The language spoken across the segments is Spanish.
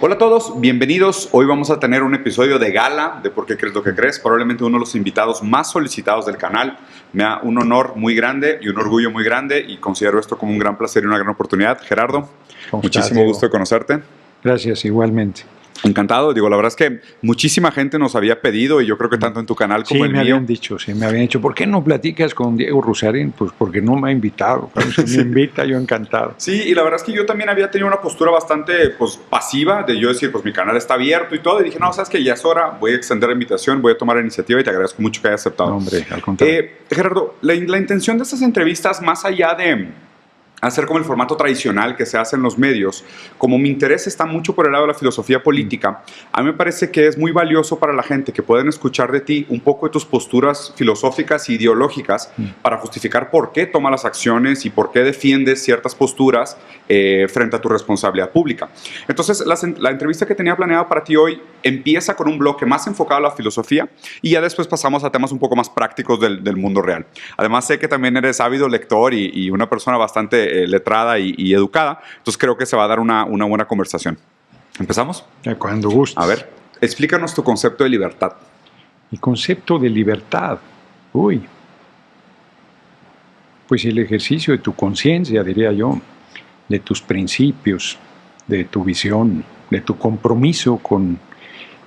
Hola a todos, bienvenidos. Hoy vamos a tener un episodio de gala de ¿Por qué crees lo que crees? Probablemente uno de los invitados más solicitados del canal. Me da un honor muy grande y un orgullo muy grande y considero esto como un gran placer y una gran oportunidad. Gerardo, muchísimo gusto de conocerte. Gracias, igualmente. Encantado. Digo, la verdad es que muchísima gente nos había pedido y yo creo que tanto en tu canal como en el mío. Sí, me habían dicho, ¿por qué no platicas con Diego Rusarín? Pues porque no me ha invitado. Si me invita, yo encantado. Sí, y la verdad es que yo también había tenido una postura bastante pasiva de yo decir, pues mi canal está abierto y todo. Y dije, no, sabes que ya es hora, voy a extender la invitación, voy a tomar la iniciativa y te agradezco mucho que hayas aceptado. No, hombre, al contrario. Gerardo, la intención de estas entrevistas, más allá de hacer como el formato tradicional que se hace en los medios, como mi interés está mucho por el lado de la filosofía política, a mí me parece que es muy valioso para la gente que pueden escuchar de ti un poco de tus posturas filosóficas e ideológicas para justificar por qué tomas las acciones y por qué defiendes ciertas posturas frente a tu responsabilidad pública. Entonces, la entrevista que tenía planeada para ti hoy empieza con un bloque más enfocado a la filosofía y ya después pasamos a temas un poco más prácticos del mundo real. Además, sé que también eres ávido lector y una persona bastante letrada y educada, entonces creo que se va a dar una buena conversación. ¿Empezamos? Cuando gustes. A ver, explícanos tu concepto de libertad. Mi concepto de libertad, pues el ejercicio de tu conciencia, diría yo, de tus principios, de tu visión, de tu compromiso con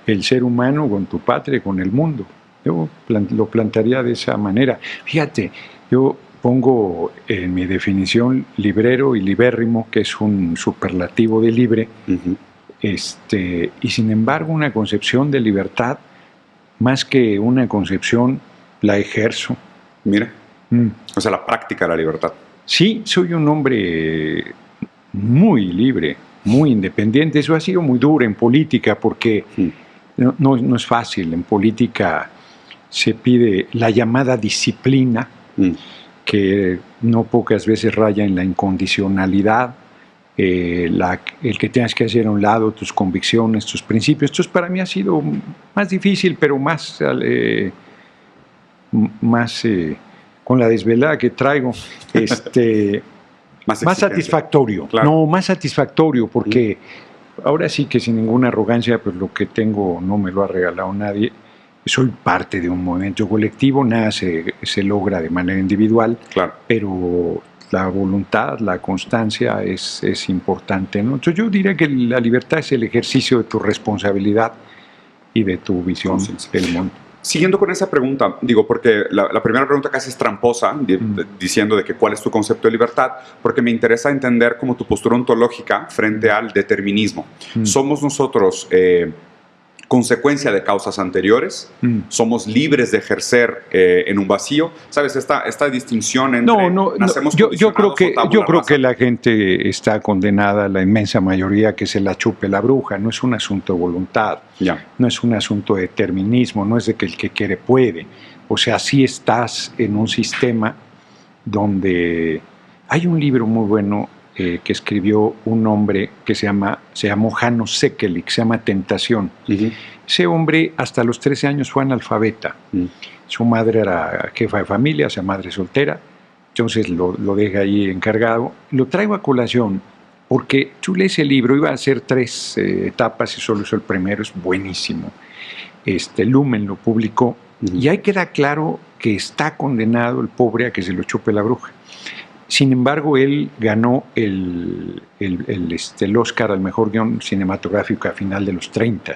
el ser humano, con tu patria, con el mundo. Yo lo plantearía de esa manera. Fíjate, yo pongo en mi definición librero y libérrimo, que es un superlativo de libre, y sin embargo una concepción de libertad, más que una concepción, la ejerzo. Mira, o sea, la práctica de la libertad. Sí, soy un hombre muy libre, muy independiente. Eso ha sido muy duro en política porque no es fácil. En política se pide la llamada disciplina, que no pocas veces raya en la incondicionalidad, el que tengas que hacer a un lado tus convicciones, tus principios. Esto para mí ha sido más difícil, pero más con la desvelada que traigo, más satisfactorio. Claro. No, más satisfactorio, porque ahora sí que sin ninguna arrogancia, pues lo que tengo no me lo ha regalado nadie. Soy parte de un movimiento colectivo, nada se logra de manera individual, claro, pero la voluntad, la constancia es importante, ¿no? Entonces yo diría que la libertad es el ejercicio de tu responsabilidad y de tu visión del mundo. Siguiendo con esa pregunta, digo, porque la primera pregunta casi es tramposa, diciendo de que cuál es tu concepto de libertad, porque me interesa entender como tu postura ontológica frente al determinismo. ¿Somos nosotros consecuencia de causas anteriores? ¿Somos libres de ejercer en un vacío? ¿Sabes? Esta distinción entre nacemos yo creo que la gente está condenada, la inmensa mayoría, que se la chupe la bruja. No es un asunto de voluntad, no es un asunto de determinismo, no es de que el que quiere puede. O sea, sí estás en un sistema donde hay un libro muy bueno que escribió un hombre que se llamó Janos Sekelic, se llama Tentación. Ese hombre hasta los 13 años fue analfabeta. Su madre era jefa de familia, o sea, madre soltera, entonces lo deja ahí encargado. Lo traigo a colación porque tú lees el libro, iba a ser 3 etapas y solo hizo el primero, es buenísimo. Lumen lo publicó y ahí queda claro que está condenado el pobre a que se lo chupe la bruja. Sin embargo, él ganó el Oscar al mejor guión cinematográfico a final de los 30,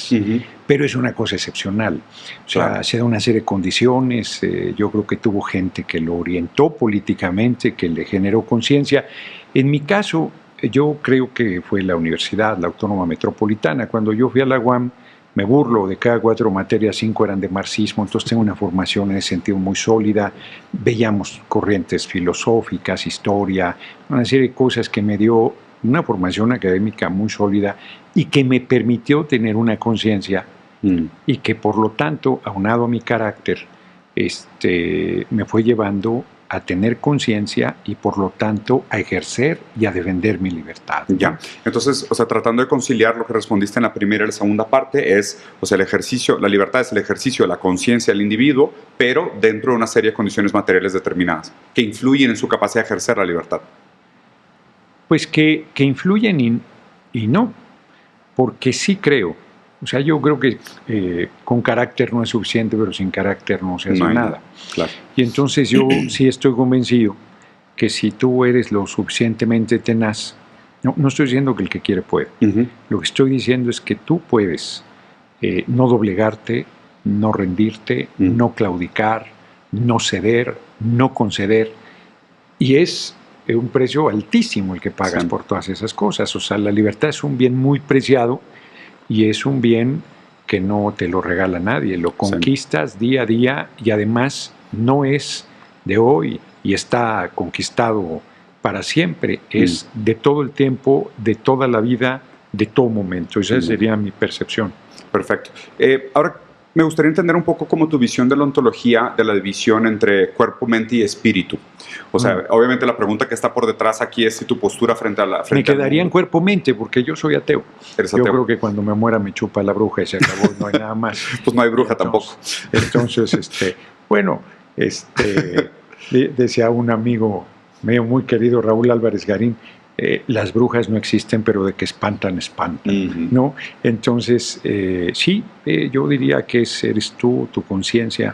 pero es una cosa excepcional. O sea, se da una serie de condiciones, yo creo que tuvo gente que lo orientó políticamente, que le generó conciencia. En mi caso, yo creo que fue la universidad, la Autónoma Metropolitana. Cuando yo fui a la UAM, me burlo, de cada 4 materias, 5 eran de marxismo, entonces tengo una formación en ese sentido muy sólida. Veíamos corrientes filosóficas, historia, una serie de cosas que me dio una formación académica muy sólida y que me permitió tener una conciencia y que por lo tanto, aunado a mi carácter, me fue llevando a tener conciencia y por lo tanto a ejercer y a defender mi libertad. Ya, entonces, o sea, tratando de conciliar lo que respondiste en la primera y la segunda parte es, o sea, la libertad es el ejercicio de la conciencia del individuo, pero dentro de una serie de condiciones materiales determinadas, que influyen en su capacidad de ejercer la libertad. Pues que influyen y no. porque sí creo, o sea, yo creo que con carácter no es suficiente, pero sin carácter no se hace nada. Claro. Y entonces yo sí estoy convencido que si tú eres lo suficientemente tenaz, no estoy diciendo que el que quiere puede, lo que estoy diciendo es que tú puedes no doblegarte, no rendirte, no claudicar, no ceder, no conceder, y es un precio altísimo el que pagas por todas esas cosas. O sea, la libertad es un bien muy preciado y es un bien que no te lo regala nadie, lo conquistas día a día y además no es de hoy y está conquistado para siempre, es de todo el tiempo, de toda la vida, de todo momento. Esa sería mi percepción. Perfecto. Ahora me gustaría entender un poco como tu visión de la ontología, de la división entre cuerpo, mente y espíritu. O sea, obviamente la pregunta que está por detrás aquí es si tu postura frente a la... Me quedaría en cuerpo-mente porque yo soy ateo. ¿Eres ateo? Yo creo que cuando me muera me chupa la bruja y se acabó, no hay nada más. Pues no hay bruja tampoco. Entonces, bueno, decía un amigo mío muy querido, Raúl Álvarez Garín, las brujas no existen, pero de que espantan, ¿no? Entonces, sí, yo diría que eres tú, tu conciencia.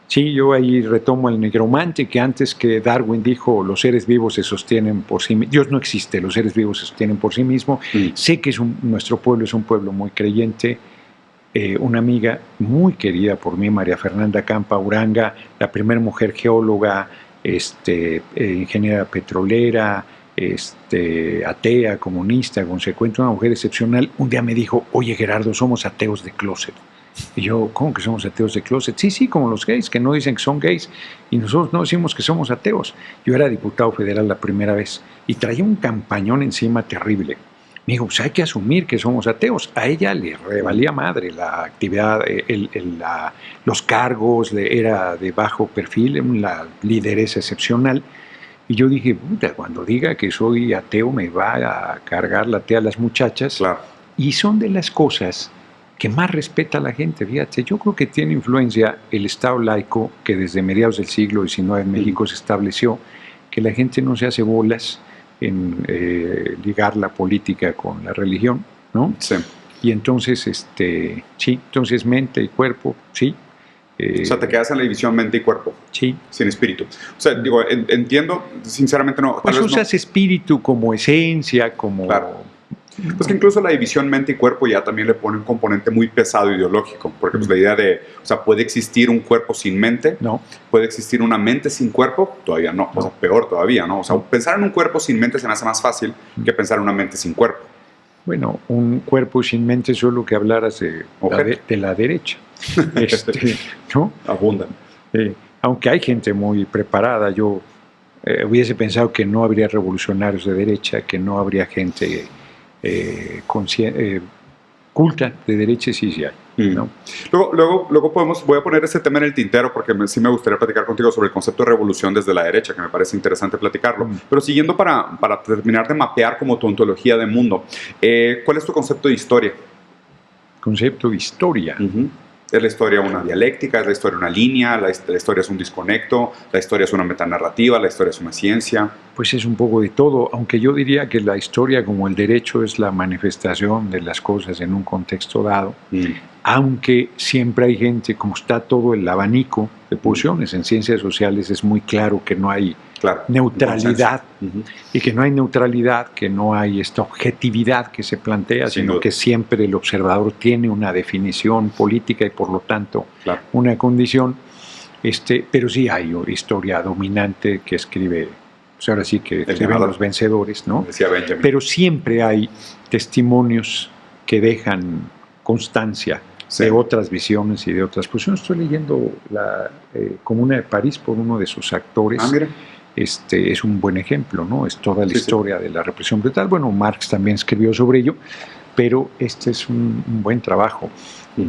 Sí, yo ahí retomo el negromante, que antes que Darwin dijo, los seres vivos se sostienen por sí mismos. Dios no existe, los seres vivos se sostienen por sí mismos. Sé que nuestro pueblo es un pueblo muy creyente. Una amiga muy querida por mí, María Fernanda Campa Uranga, la primera mujer geóloga, ingeniera petrolera, atea, comunista, consecuente, una mujer excepcional, un día me dijo, oye Gerardo, somos ateos de closet. Y yo, ¿cómo que somos ateos de closet? Sí, como los gays, que no dicen que son gays, y nosotros no decimos que somos ateos. Yo era diputado federal la primera vez, y traía un campañón encima terrible. Me dijo, pues hay que asumir que somos ateos. A ella le valía madre la actividad, los cargos, era de bajo perfil, una lideresa excepcional. Y yo dije, puta, cuando diga que soy ateo me va a cargar la tea a las muchachas. Claro. Y son de las cosas que más respeta a la gente. Fíjate, yo creo que tiene influencia el Estado laico que desde mediados del siglo XIX en México se estableció, que la gente no se hace bolas en ligar la política con la religión, ¿no? Sí. Y entonces, sí, entonces mente y cuerpo, sí. O sea, te quedas en la división mente y cuerpo. Sí. Sin espíritu. O sea, digo, entiendo, sinceramente no. Pues usas espíritu como esencia, como... Claro. Pues que incluso la división mente y cuerpo ya también le pone un componente muy pesado ideológico, porque pues la idea de, o sea, ¿puede existir un cuerpo sin mente? No. ¿Puede existir una mente sin cuerpo? Todavía no. O sea, peor todavía, ¿no? O sea, pensar en un cuerpo sin mente se me hace más fácil que pensar en una mente sin cuerpo. Bueno, un cuerpo sin mente es solo que hablaras de la derecha. ¿No? Abundan. Aunque hay gente muy preparada, yo hubiese pensado que no habría revolucionarios de derecha, que no habría gente culta de derecha, sí hay. ¿No? Luego voy a poner ese tema en el tintero porque sí me gustaría platicar contigo sobre el concepto de revolución desde la derecha, que me parece interesante platicarlo. Pero siguiendo para terminar de mapear como tu ontología de mundo, ¿cuál es tu concepto de historia? Concepto de historia. ¿Es la historia una dialéctica? ¿Es la historia una línea? ¿La historia es un desconecto? ¿La historia es una metanarrativa? ¿La historia es una ciencia? Pues es un poco de todo, aunque yo diría que la historia, como el derecho, es la manifestación de las cosas en un contexto dado, aunque siempre hay gente, como está todo el abanico de posiciones en ciencias sociales, es muy claro que no hay neutralidad, y que no hay neutralidad, que no hay esta objetividad que se plantea, sino que siempre el observador tiene una definición política y por lo tanto una condición, pero sí hay historia dominante que escribe, pues ahora sí que escriben los vencedores, ¿no? Decía Benjamin. Pero siempre hay testimonios que dejan constancia de otras visiones y de otras posiciones. Estoy leyendo la Comuna de París por uno de sus actores. Mira. Es un buen ejemplo, ¿no? Es toda la historia de la represión brutal. Bueno, Marx también escribió sobre ello, pero este es un buen trabajo.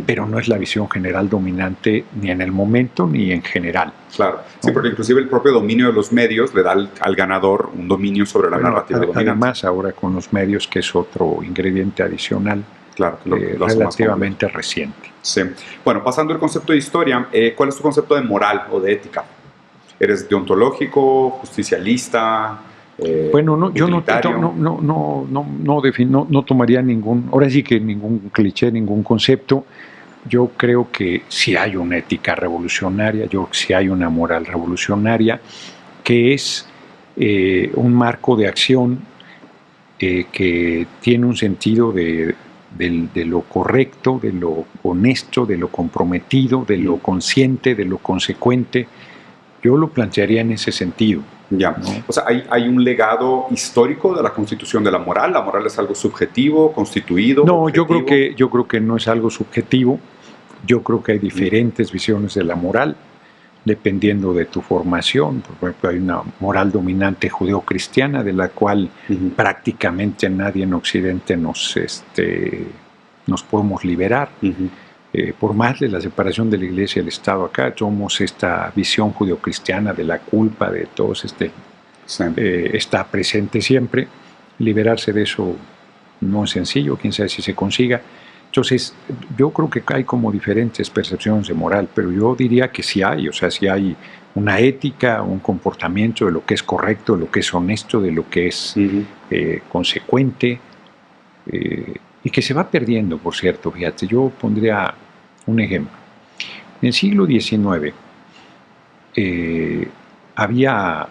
Pero no es la visión general dominante ni en el momento ni en general. Claro, sí, porque inclusive el propio dominio de los medios le da al ganador un dominio sobre la narrativa dominante. Además, ahora con los medios, que es otro ingrediente adicional, claro, lo relativamente reciente. Sí. Bueno, pasando al concepto de historia, ¿cuál es tu concepto de moral o de ética? ¿Eres deontológico, justicialista? Bueno, yo no tomaría ningún, ahora sí que ningún cliché, ningún concepto. Yo creo que sí hay una ética revolucionaria, yo creo que sí hay una moral revolucionaria, que es un marco de acción que tiene un sentido de lo correcto, de lo honesto, de lo comprometido, de lo consciente, de lo consecuente. Yo lo plantearía en ese sentido. Ya, ¿no? O sea, hay un legado histórico de la constitución de la moral. ¿La moral es algo subjetivo, constituido? No, objetivo? yo creo que no es algo subjetivo. Yo creo que hay diferentes visiones de la moral, dependiendo de tu formación. Por ejemplo, hay una moral dominante judeocristiana de la cual prácticamente nadie en Occidente nos podemos liberar. Por más de la separación de la Iglesia y el Estado acá, somos esta visión judeocristiana de la culpa, de todos está presente siempre. Liberarse de eso no es sencillo, quién sabe si se consiga. Entonces, yo creo que hay como diferentes percepciones de moral, pero yo diría que sí hay, o sea, sí hay una ética, un comportamiento de lo que es correcto, de lo que es honesto, de lo que es consecuente, y que se va perdiendo, por cierto, fíjate. Yo pondría un ejemplo. En el siglo XIX había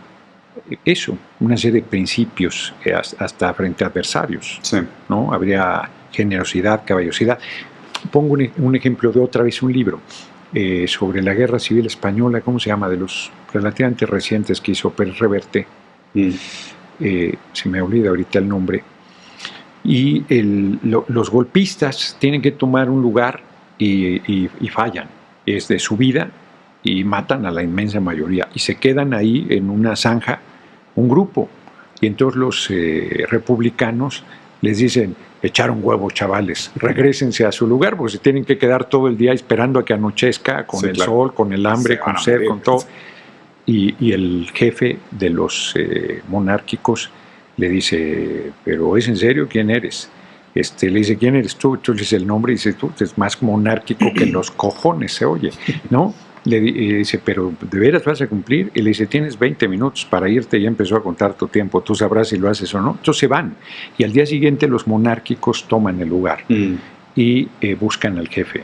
eso, una serie de principios hasta frente a adversarios, ¿no? Habría generosidad, caballerosidad. Pongo un ejemplo de otra vez un libro sobre la Guerra Civil Española, ¿cómo se llama? De los relativamente recientes que hizo Pérez Reverte. Se me olvida ahorita el nombre. Y los golpistas tienen que tomar un lugar y fallan. Es de su vida y matan a la inmensa mayoría. Y se quedan ahí en una zanja un grupo. Y entonces los republicanos les dicen: echaron huevos, chavales, regrésense a su lugar, porque se tienen que quedar todo el día esperando a que anochezca, con el sol, con el hambre, con sed, con todo. Y el jefe de los monárquicos le dice: ¿pero es en serio? ¿Quién eres? Le dice: ¿quién eres tú? Entonces le dice el nombre y dice: tú eres más monárquico que los cojones, se oye, ¿no? Le dice: ¿pero de veras vas a cumplir? Y le dice: tienes 20 minutos para irte. Y empezó a contar tu tiempo, tú sabrás si lo haces o no. Entonces se van, y al día siguiente los monárquicos toman el lugar y buscan al jefe,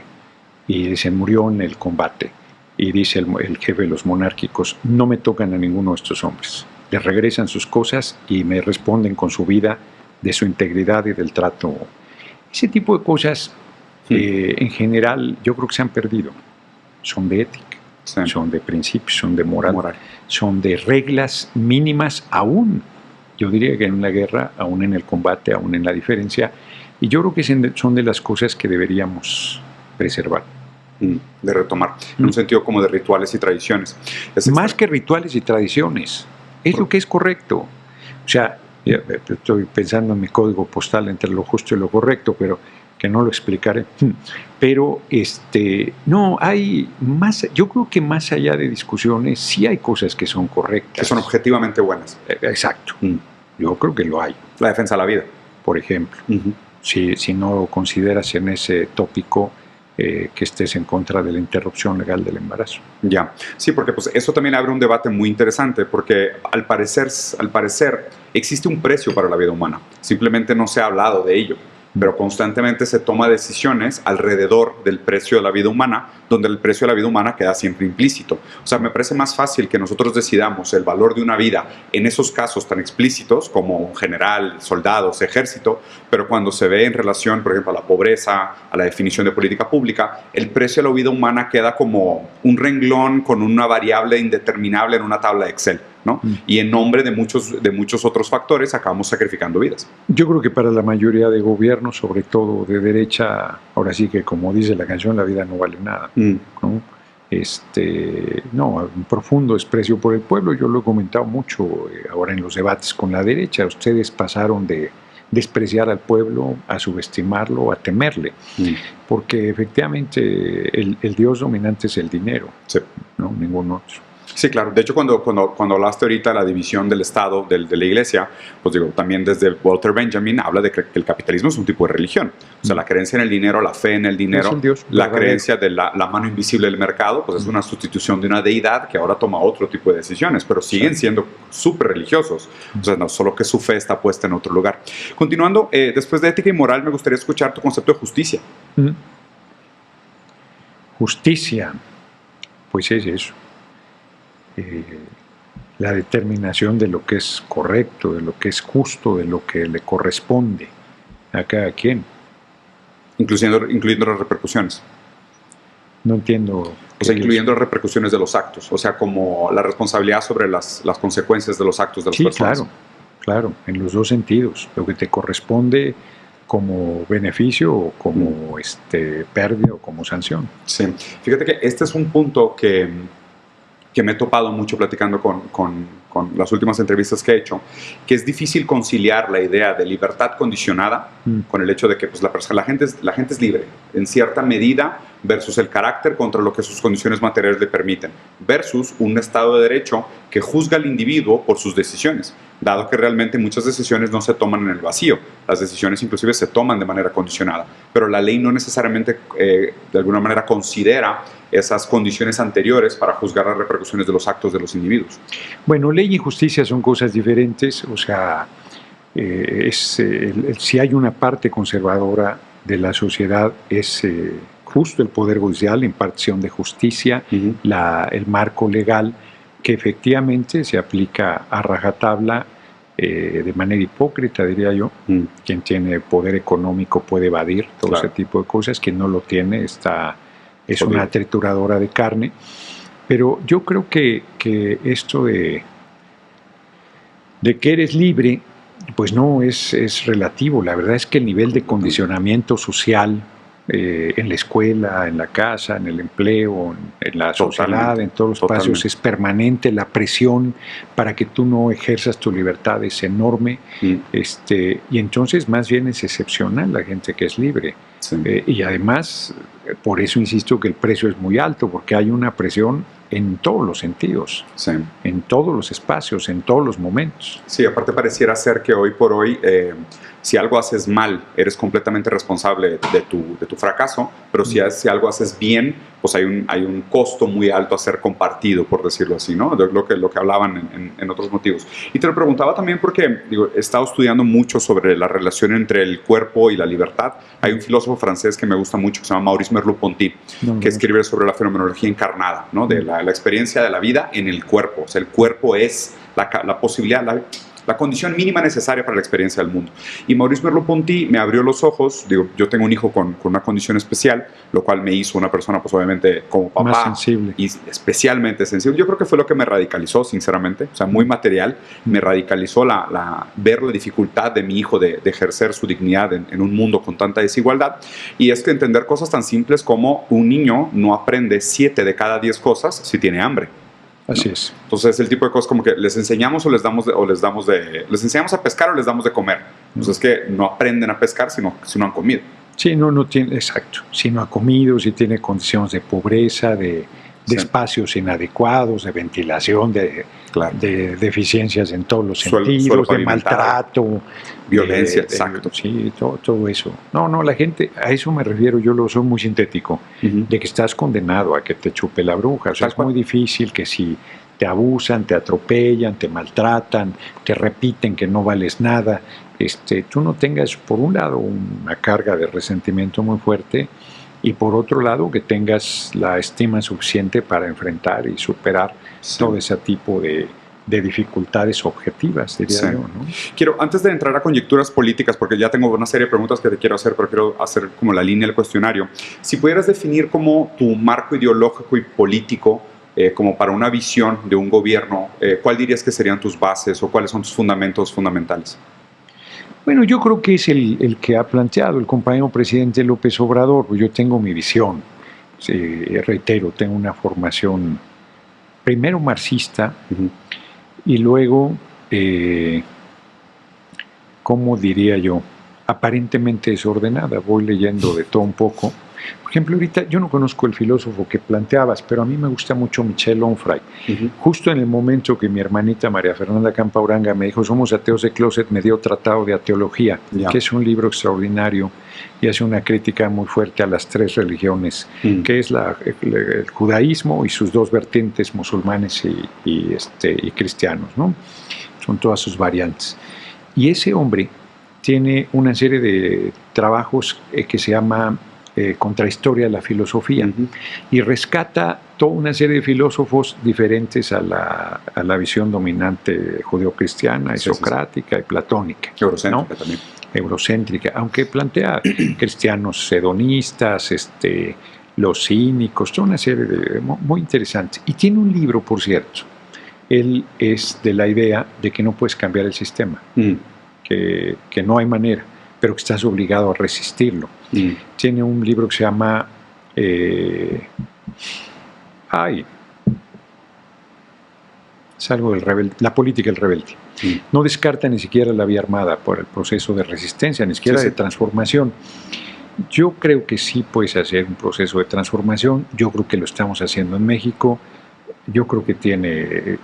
y se murió en el combate. Y dice el jefe de los monárquicos: no me tocan a ninguno de estos hombres. Les regresan sus cosas y me responden con su vida, de su integridad y del trato. Ese tipo de cosas en general yo creo que se han perdido. Son de ética, son de principios, son de moral, son de reglas mínimas aún. Yo diría que en la guerra, aún en el combate, aún en la diferencia. Y yo creo que son de las cosas que deberíamos preservar. De retomar, en un sentido como de rituales y tradiciones. Más que rituales y tradiciones, es lo que es correcto. O sea, estoy pensando en mi código postal entre lo justo y lo correcto, pero que no lo explicaré. Pero no, hay más, yo creo que más allá de discusiones, sí hay cosas que son correctas. Que son objetivamente buenas. Exacto. Yo creo que lo hay. La defensa de la vida. Por ejemplo. Si no consideras en ese tópico que estés en contra de la interrupción legal del embarazo. Ya, sí, porque pues eso también abre un debate muy interesante, porque al parecer existe un precio para la vida humana, simplemente no se ha hablado de ello, pero constantemente se toma decisiones alrededor del precio de la vida humana, donde el precio de la vida humana queda siempre implícito. O sea, me parece más fácil que nosotros decidamos el valor de una vida en esos casos tan explícitos como un general, soldados, ejército, pero cuando se ve en relación, por ejemplo, a la pobreza, a la definición de política pública, el precio de la vida humana queda como un renglón con una variable indeterminable en una tabla de Excel, ¿no? Y en nombre de muchos otros factores acabamos sacrificando vidas. Yo creo que para la mayoría de gobiernos, sobre todo de derecha, ahora sí que, como dice la canción, la vida no vale nada, ¿no? Un profundo desprecio por el pueblo. Yo lo he comentado mucho ahora en los debates con la derecha. Ustedes pasaron de despreciar al pueblo a subestimarlo, a temerle, porque efectivamente el dios dominante es el dinero, sí. ¿no? Ningún otro. Sí, claro. De hecho, cuando hablaste ahorita de la división del Estado, de la Iglesia, pues digo, también desde Walter Benjamin habla de que el capitalismo es un tipo de religión. O sea, la creencia en el dinero, la fe en el dinero, la creencia de la mano invisible del mercado, pues es una sustitución de una deidad que ahora toma otro tipo de decisiones, pero siguen siendo súper religiosos. O sea, no solo que su fe está puesta en otro lugar. Continuando, después de ética y moral, me gustaría escuchar tu concepto de justicia. Justicia, pues es eso. La determinación de lo que es correcto, de lo que es justo, de lo que le corresponde a cada quien. Incluyendo las repercusiones. No entiendo. O sea, incluyendo las repercusiones de los actos. O sea, como la responsabilidad sobre las consecuencias de los actos de las personas. Sí, claro, en los dos sentidos. Lo que te corresponde como beneficio o como pérdida o como sanción. Sí, fíjate que este es un punto que me he topado mucho platicando con las últimas entrevistas que he hecho, que es difícil conciliar la idea de libertad condicionada con el hecho de que pues, la gente es libre en cierta medida versus el carácter contra lo que sus condiciones materiales le permiten, versus un Estado de Derecho que juzga al individuo por sus decisiones, dado que realmente muchas decisiones no se toman en el vacío, las decisiones inclusive se toman de manera condicionada, pero la ley no necesariamente de alguna manera considera esas condiciones anteriores para juzgar las repercusiones de los actos de los individuos. Bueno, ley y justicia son cosas diferentes, o sea, si hay una parte conservadora de la sociedad es justo el Poder Judicial, la impartición de justicia, el marco legal que efectivamente se aplica a rajatabla de manera hipócrita, diría yo. Quien tiene poder económico puede evadir todo ese tipo de cosas, quien no lo tiene es una trituradora de carne. Pero yo creo que esto de que eres libre, pues no es relativo. La verdad es que el nivel de condicionamiento social en la escuela, en la casa, en el empleo, en la sociedad, en todos los espacios es permanente. La presión para que tú no ejerzas tu libertad es enorme. Y entonces más bien es excepcional la gente que es libre. Sí. Y además, por eso insisto que el precio es muy alto, porque hay una presión en todos los sentidos, en todos los espacios, en todos los momentos. Sí, aparte pareciera ser que hoy por hoy, si algo haces mal, eres completamente responsable de tu fracaso, pero si algo haces bien, pues hay un costo muy alto a ser compartido, por decirlo así, ¿no? De lo que hablaban en otros motivos. Y te lo preguntaba también porque he estado estudiando mucho sobre la relación entre el cuerpo y la libertad. Hay un filósofo francés que me gusta mucho, que se llama Maurice Merleau-Ponty, que escribe sobre la fenomenología encarnada, ¿no? De la experiencia de la vida en el cuerpo. O sea, el cuerpo es la posibilidad, la condición mínima necesaria para la experiencia del mundo. Y Maurice Merleau-Ponty me abrió los ojos. Yo tengo un hijo con una condición especial, lo cual me hizo una persona, pues obviamente, como papá. Más sensible. Y especialmente sensible. Yo creo que fue lo que me radicalizó, sinceramente. O sea, muy material. Me radicalizó ver la dificultad de mi hijo de ejercer su dignidad en un mundo con tanta desigualdad. Y es que entender cosas tan simples como un niño no aprende 7 de cada 10 cosas si tiene hambre. Así es. Entonces, el tipo de cosas como que les enseñamos les enseñamos a pescar o les damos de comer. Entonces, es que no aprenden a pescar si no han comido. Sí, no tiene, exacto. Si no ha comido, si tiene condiciones de pobreza, de espacios inadecuados, de ventilación, de deficiencias en todos los sentidos, de maltrato, violencia, exacto. Sí, todo eso. No, la gente, a eso me refiero, yo lo soy muy sintético, de que estás condenado a que te chupe la bruja. O sea, es muy difícil que si te abusan, te atropellan, te maltratan, te repiten que no vales nada, tú no tengas, por un lado, una carga de resentimiento muy fuerte, y por otro lado, que tengas la estima suficiente para enfrentar y superar todo ese tipo de dificultades objetivas, diría yo, ¿no? Quiero, antes de entrar a conjeturas políticas, porque ya tengo una serie de preguntas que te quiero hacer, pero quiero hacer como la línea del cuestionario, si pudieras definir como tu marco ideológico y político, como para una visión de un gobierno, ¿cuál dirías que serían tus bases o cuáles son tus fundamentos fundamentales? Bueno, yo creo que es el que ha planteado el compañero presidente López Obrador. Yo tengo mi visión, reitero, tengo una formación primero marxista y luego, ¿cómo diría yo? Aparentemente desordenada. Voy leyendo de todo un poco Por ejemplo, ahorita yo no conozco el filósofo que planteabas, pero a mí me gusta mucho Michel Onfray. Justo en el momento que mi hermanita María Fernanda Campauranga me dijo, somos ateos de closet, me dio Tratado de Ateología, que es un libro extraordinario y hace una crítica muy fuerte a las tres religiones, que es el judaísmo y sus dos vertientes, musulmanes y cristianos, ¿no? Son todas sus variantes. Y ese hombre tiene una serie de trabajos que se llama Contrahistoria de la Filosofía, y rescata toda una serie de filósofos diferentes a la visión dominante judeocristiana, socrática y platónica. Eurocéntrica, ¿no? También. Eurocéntrica, aunque plantea cristianos hedonistas, los cínicos, toda una serie de muy interesantes. Y tiene un libro, por cierto. Él es de la idea de que no puedes cambiar el sistema, que no hay manera, pero que estás obligado a resistirlo. Tiene un libro que se llama es algo del rebelde, La política del rebelde. No descarta ni siquiera la vía armada por el proceso de resistencia, ni siquiera de transformación. Yo creo que sí puedes hacer un proceso de transformación. Yo creo que lo estamos haciendo en México. Yo creo que tiene,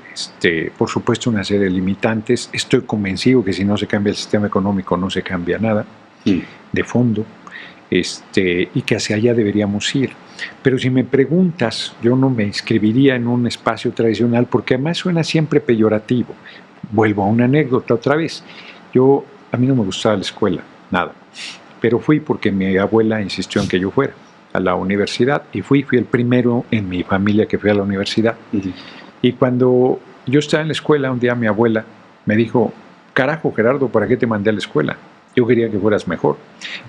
por supuesto, una serie de limitantes. Estoy convencido que si no se cambia el sistema económico no se cambia nada de fondo, y que hacia allá deberíamos ir. Pero si me preguntas, yo no me inscribiría en un espacio tradicional porque además suena siempre peyorativo. Vuelvo a una anécdota otra vez. A mí no me gustaba la escuela, nada. Pero fui porque mi abuela insistió en que yo fuera a la universidad y fui el primero en mi familia que fue a la universidad. Y cuando yo estaba en la escuela, un día mi abuela me dijo, carajo Gerardo, ¿para qué te mandé a la escuela? Yo quería que fueras mejor.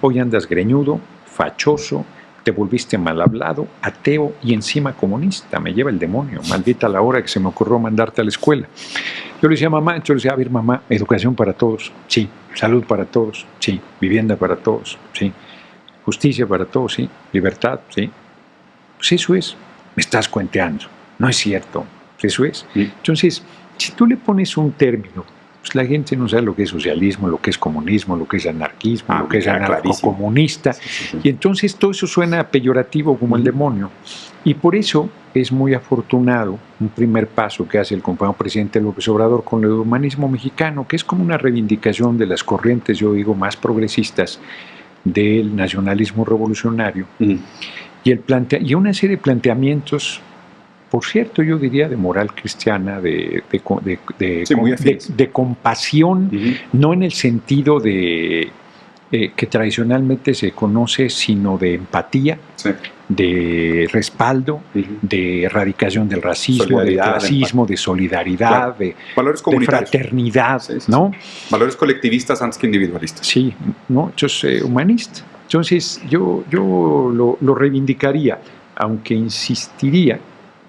Hoy andas greñudo, fachoso, te volviste mal hablado, ateo y encima comunista. Me lleva el demonio, maldita la hora que se me ocurrió mandarte a la escuela. Yo le decía a mamá, entonces le decía, a ver mamá, educación para todos, sí, salud para todos, sí, vivienda para todos, sí, justicia para todos, sí, libertad, sí. Pues eso es, me estás cuenteando, no es cierto, pues eso es. Entonces, si tú le pones un término, pues la gente no sabe lo que es socialismo, lo que es comunismo, lo que es anarquismo, lo que es anarcocomunista, y entonces todo eso suena peyorativo como el demonio. Y por eso es muy afortunado un primer paso que hace el compañero presidente López Obrador con el humanismo mexicano, que es como una reivindicación de las corrientes, yo digo, más progresistas del nacionalismo revolucionario, y una serie de planteamientos, por cierto, yo diría de moral cristiana, de compasión, no en el sentido de que tradicionalmente se conoce, sino de empatía, de respaldo, de erradicación del racismo, del clasismo, de solidaridad, de fraternidad, ¿no? Valores colectivistas antes que individualistas. Sí, ¿no? Entonces, humanista. Entonces, yo lo reivindicaría, aunque insistiría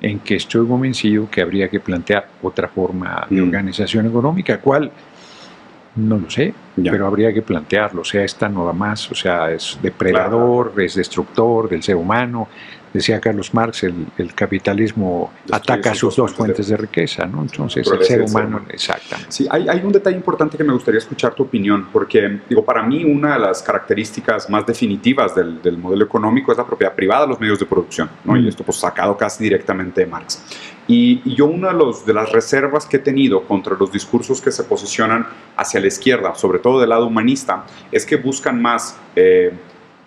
en que estoy convencido que habría que plantear otra forma de organización económica, ¿cuál? No lo sé, pero habría que plantearlo. O sea, esta no va más, o sea, es depredador, es destructor del ser humano. Decía Carlos Marx, el capitalismo ataca sus dos fuentes de riqueza, ¿no? Entonces, el ser humano, exactamente. Sí, hay un detalle importante que me gustaría escuchar tu opinión, porque, para mí una de las características más definitivas del modelo económico es la propiedad privada de los medios de producción, ¿no? Y esto, pues, sacado casi directamente de Marx. Y yo una de las reservas que he tenido contra los discursos que se posicionan hacia la izquierda, sobre todo del lado humanista, es que buscan más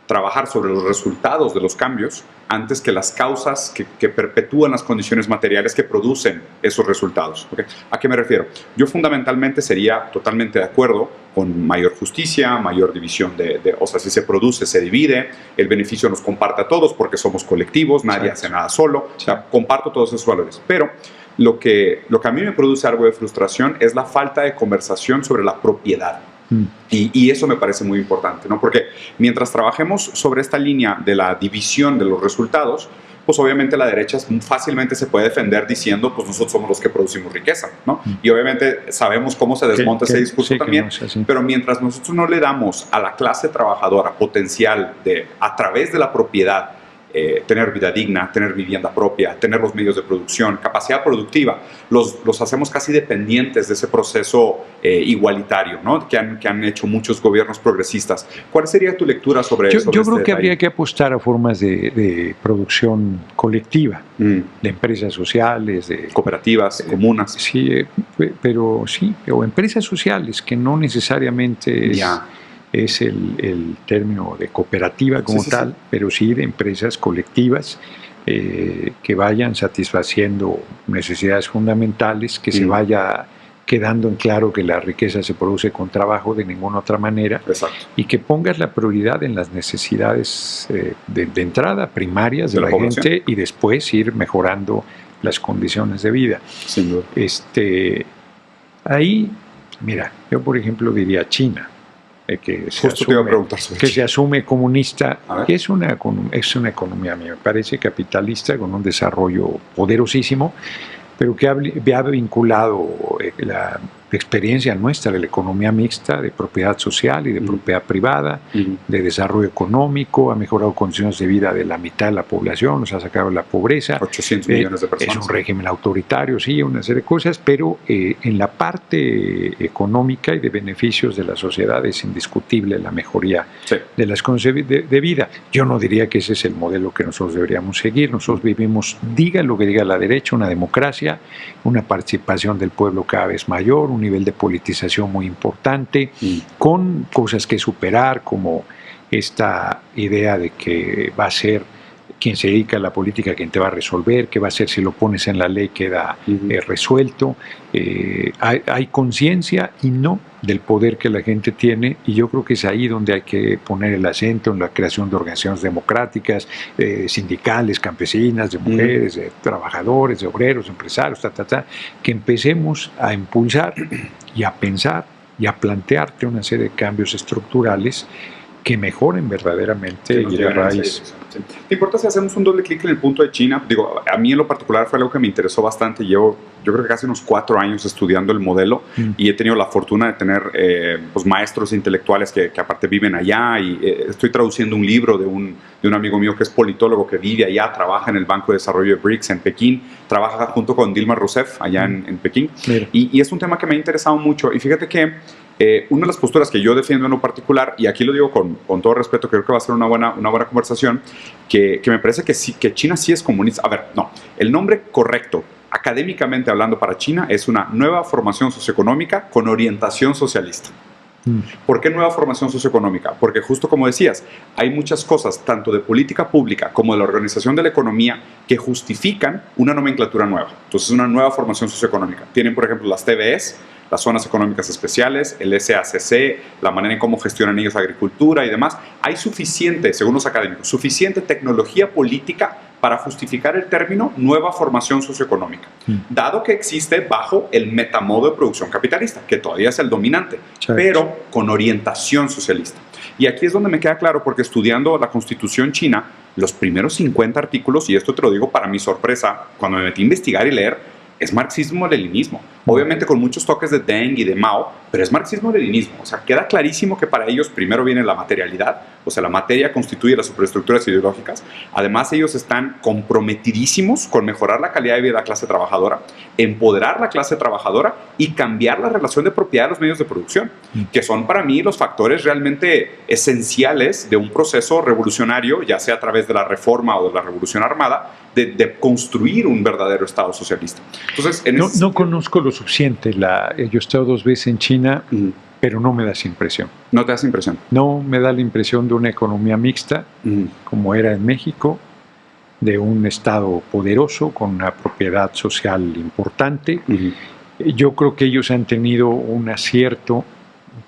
trabajar sobre los resultados de los cambios antes que las causas que perpetúan las condiciones materiales que producen esos resultados. ¿Okay? ¿A qué me refiero? Yo fundamentalmente sería totalmente de acuerdo con mayor justicia, mayor división o sea, si se produce, se divide, el beneficio nos comparte a todos porque somos colectivos, nadie hace nada solo, o sea, comparto todos esos valores, pero lo que a mí me produce algo de frustración es la falta de conversación sobre la propiedad. Y eso me parece muy importante, ¿no? Porque mientras trabajemos sobre esta línea de la división de los resultados, pues obviamente la derecha fácilmente se puede defender diciendo, pues nosotros somos los que producimos riqueza, ¿no? Y obviamente sabemos cómo se desmonta ese discurso también, pero mientras nosotros no le damos a la clase trabajadora potencial a través de la propiedad, tener vida digna, tener vivienda propia, tener los medios de producción, capacidad productiva, los hacemos casi dependientes de ese proceso igualitario, ¿no? que han hecho muchos gobiernos progresistas. ¿Cuál sería tu lectura sobre eso? Yo creo que habría que apostar a formas de producción colectiva, de empresas sociales, de cooperativas, comunas. Sí, o empresas sociales, que no necesariamente es el término de cooperativa como tal, pero sí de empresas colectivas que vayan satisfaciendo necesidades fundamentales, que se vaya quedando en claro que la riqueza se produce con trabajo de ninguna otra manera. Exacto. Y que pongas la prioridad en las necesidades de entrada primarias de la gente y después ir mejorando las condiciones de vida. Sin duda. Ahí, mira, yo por ejemplo diría China, que se asume comunista, que es una economía, me parece, capitalista, con un desarrollo poderosísimo, pero que ha vinculado la experiencia nuestra de la economía mixta, de propiedad social y de propiedad privada, de desarrollo económico, ha mejorado condiciones de vida de la mitad de la población, nos ha sacado de la pobreza. 800 millones de personas. Es un régimen autoritario, sí, una serie de cosas, pero en la parte económica y de beneficios de la sociedad es indiscutible la mejoría de las condiciones de vida. Yo no diría que ese es el modelo que nosotros deberíamos seguir. Nosotros vivimos, diga lo que diga la derecha, una democracia, una participación del pueblo cada vez mayor, un nivel de politización muy importante, con cosas que superar, como esta idea de que va a ser quien se dedica a la política quien te va a resolver, qué va a hacer si lo pones en la ley queda resuelto. Hay conciencia y no del poder que la gente tiene, y yo creo que es ahí donde hay que poner el acento en la creación de organizaciones democráticas, sindicales, campesinas, de mujeres, de trabajadores, de obreros, empresarios, que empecemos a impulsar y a pensar y a plantearte una serie de cambios estructurales que mejoren verdaderamente y de raíz. ¿Te importa si hacemos un doble clic en el punto de China? Digo, a mí en lo particular fue algo que me interesó bastante. Yo creo que casi unos 4 años estudiando el modelo y he tenido la fortuna de tener pues maestros intelectuales que aparte viven allá, y estoy traduciendo un libro de un amigo mío que es politólogo, que vive allá, trabaja en el Banco de Desarrollo de BRICS en Pekín, trabaja junto con Dilma Rousseff allá en Pekín, y es un tema que me ha interesado mucho. Y fíjate que una de las posturas que yo defiendo en lo particular, y aquí lo digo con todo respeto, creo que va a ser una buena conversación, que me parece que China sí es comunista. A ver, no, el nombre correcto, académicamente hablando, para China es una nueva formación socioeconómica con orientación socialista. ¿Por qué nueva formación socioeconómica? Porque justo como decías, hay muchas cosas, tanto de política pública como de la organización de la economía, que justifican una nomenclatura nueva. Entonces, una nueva formación socioeconómica. Tienen, por ejemplo, las TVEs, las zonas económicas especiales, el SACC, la manera en cómo gestionan ellos la agricultura y demás. Hay suficiente, según los académicos, suficiente tecnología política para justificar el término nueva formación socioeconómica, dado que existe bajo el metamodo de producción capitalista, que todavía es el dominante, pero con orientación socialista. Y aquí es donde me queda claro, porque estudiando la Constitución china, los primeros 50 artículos, y esto te lo digo para mi sorpresa, cuando me metí a investigar y leer, es marxismo-leninismo. Obviamente con muchos toques de Deng y de Mao, pero es marxismo-leninismo. O sea, queda clarísimo que para ellos primero viene la materialidad, o sea, la materia constituye las superestructuras ideológicas. Además, ellos están comprometidísimos con mejorar la calidad de vida de la clase trabajadora, empoderar la clase trabajadora y cambiar la relación de propiedad de los medios de producción, que son para mí los factores realmente esenciales de un proceso revolucionario, ya sea a través de la reforma o de la revolución armada, de construir un verdadero Estado socialista. Entonces, no conozco lo suficiente. Yo he estado 2 veces en China, pero no me da esa impresión. ¿No te da esa impresión? No, me da la impresión de una economía mixta, como era en México, de un Estado poderoso, con una propiedad social importante. Yo creo que ellos han tenido un acierto,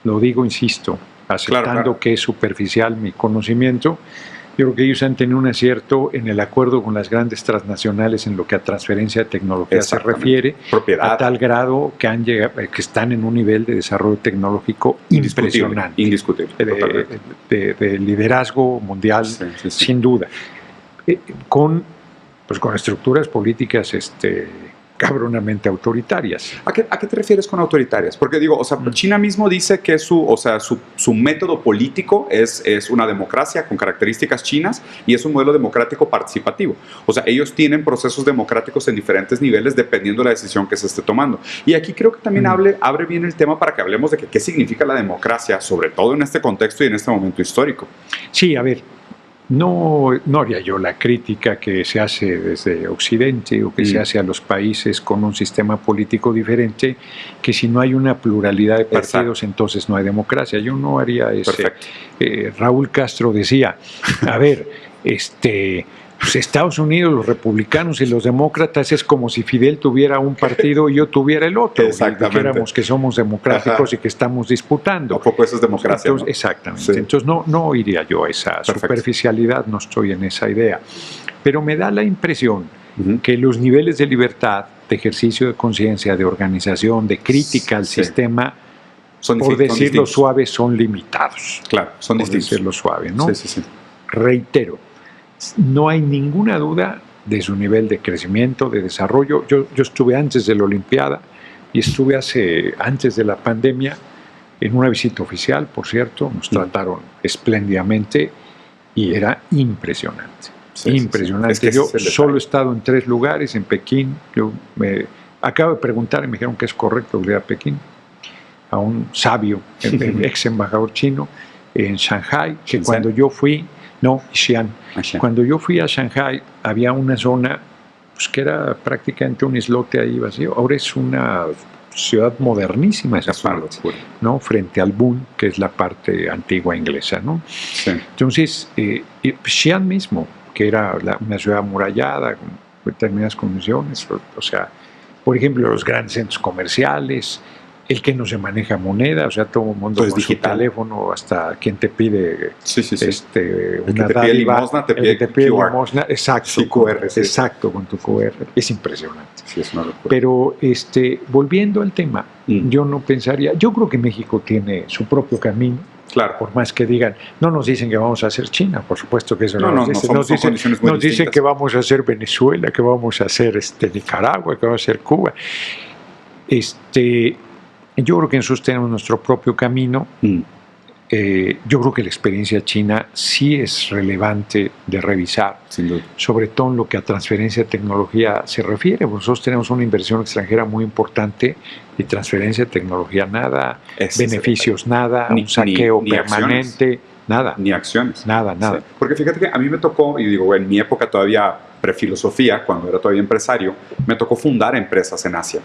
lo digo, insisto, aceptando que es superficial mi conocimiento. Yo creo que ellos han tenido un acierto en el acuerdo con las grandes transnacionales en lo que a transferencia de tecnología se refiere, a tal grado que han llegado, que están en un nivel de desarrollo tecnológico impresionante, indiscutible, de liderazgo mundial, sin duda, con estructuras políticas cabronamente autoritarias. ¿A qué te refieres con autoritarias? Porque digo, o sea, China mismo dice que su método político es una democracia con características chinas y es un modelo democrático participativo. O sea, ellos tienen procesos democráticos en diferentes niveles dependiendo de la decisión que se esté tomando. Y aquí creo que también abre bien el tema para que hablemos de qué significa la democracia, sobre todo en este contexto y en este momento histórico. Sí, a ver, no haría yo la crítica que se hace desde Occidente o que se hace a los países con un sistema político diferente, que si no hay una pluralidad de partidos, entonces no hay democracia. Yo no haría eso. Raúl Castro decía, a ver, pues Estados Unidos, los republicanos y los demócratas es como si Fidel tuviera un partido y yo tuviera el otro. Exactamente. Y dijéramos que somos democráticos y que estamos disputando. Tampoco eso es democracia. Entonces, ¿no? Exactamente. Sí. Entonces no iría yo a esa superficialidad, no estoy en esa idea. Pero me da la impresión que los niveles de libertad, de ejercicio de conciencia, de organización, de crítica al sistema, por decirlo suave, son limitados. Claro, son distintos. Por decirlo suave, ¿no? Sí. Reitero, no hay ninguna duda de su nivel de crecimiento, de desarrollo. Yo estuve antes de la Olimpiada y estuve antes de la pandemia en una visita oficial, por cierto. Nos trataron espléndidamente y era impresionante. Impresionante. Es que yo solo he estado en 3 lugares, en Pekín. Yo acabo de preguntar y me dijeron que es correcto ir a Pekín, a un sabio, ex embajador chino, en Shanghái, que cuando yo fui, Xi'an. Cuando yo fui a Shanghái había una zona pues, que era prácticamente un islote ahí vacío. Ahora es una ciudad modernísima esa parte, ¿no? Frente al Bund, que es la parte antigua inglesa, ¿no? Sí. Entonces, Xi'an mismo, que era una ciudad amurallada con determinadas condiciones, o sea, por ejemplo, los grandes centros comerciales, el que no se maneja moneda, o sea, todo el mundo con su teléfono, hasta quien te pide una dádiva, te pide limosna, exacto, QR, exacto, con tu QR, es impresionante. Sí, es una locura. Pero volviendo al tema, yo no pensaría, yo creo que México tiene su propio camino. Claro. Por más que digan, no nos dicen que vamos a hacer China, por supuesto que eso no nos dicen. Nos dicen que vamos a hacer Venezuela, que vamos a hacer Nicaragua, que vamos a hacer Cuba. Yo creo que nosotros tenemos nuestro propio camino. Yo creo que la experiencia china sí es relevante de revisar, sobre todo en lo que a transferencia de tecnología se refiere. Nosotros tenemos una inversión extranjera muy importante y transferencia de tecnología nada, beneficios nada, un saqueo permanente, acciones. Nada. Ni acciones. Nada. Sí. Porque fíjate que a mí me tocó, y digo, en mi época todavía prefilosofía, cuando era todavía empresario, me tocó fundar empresas en Asia.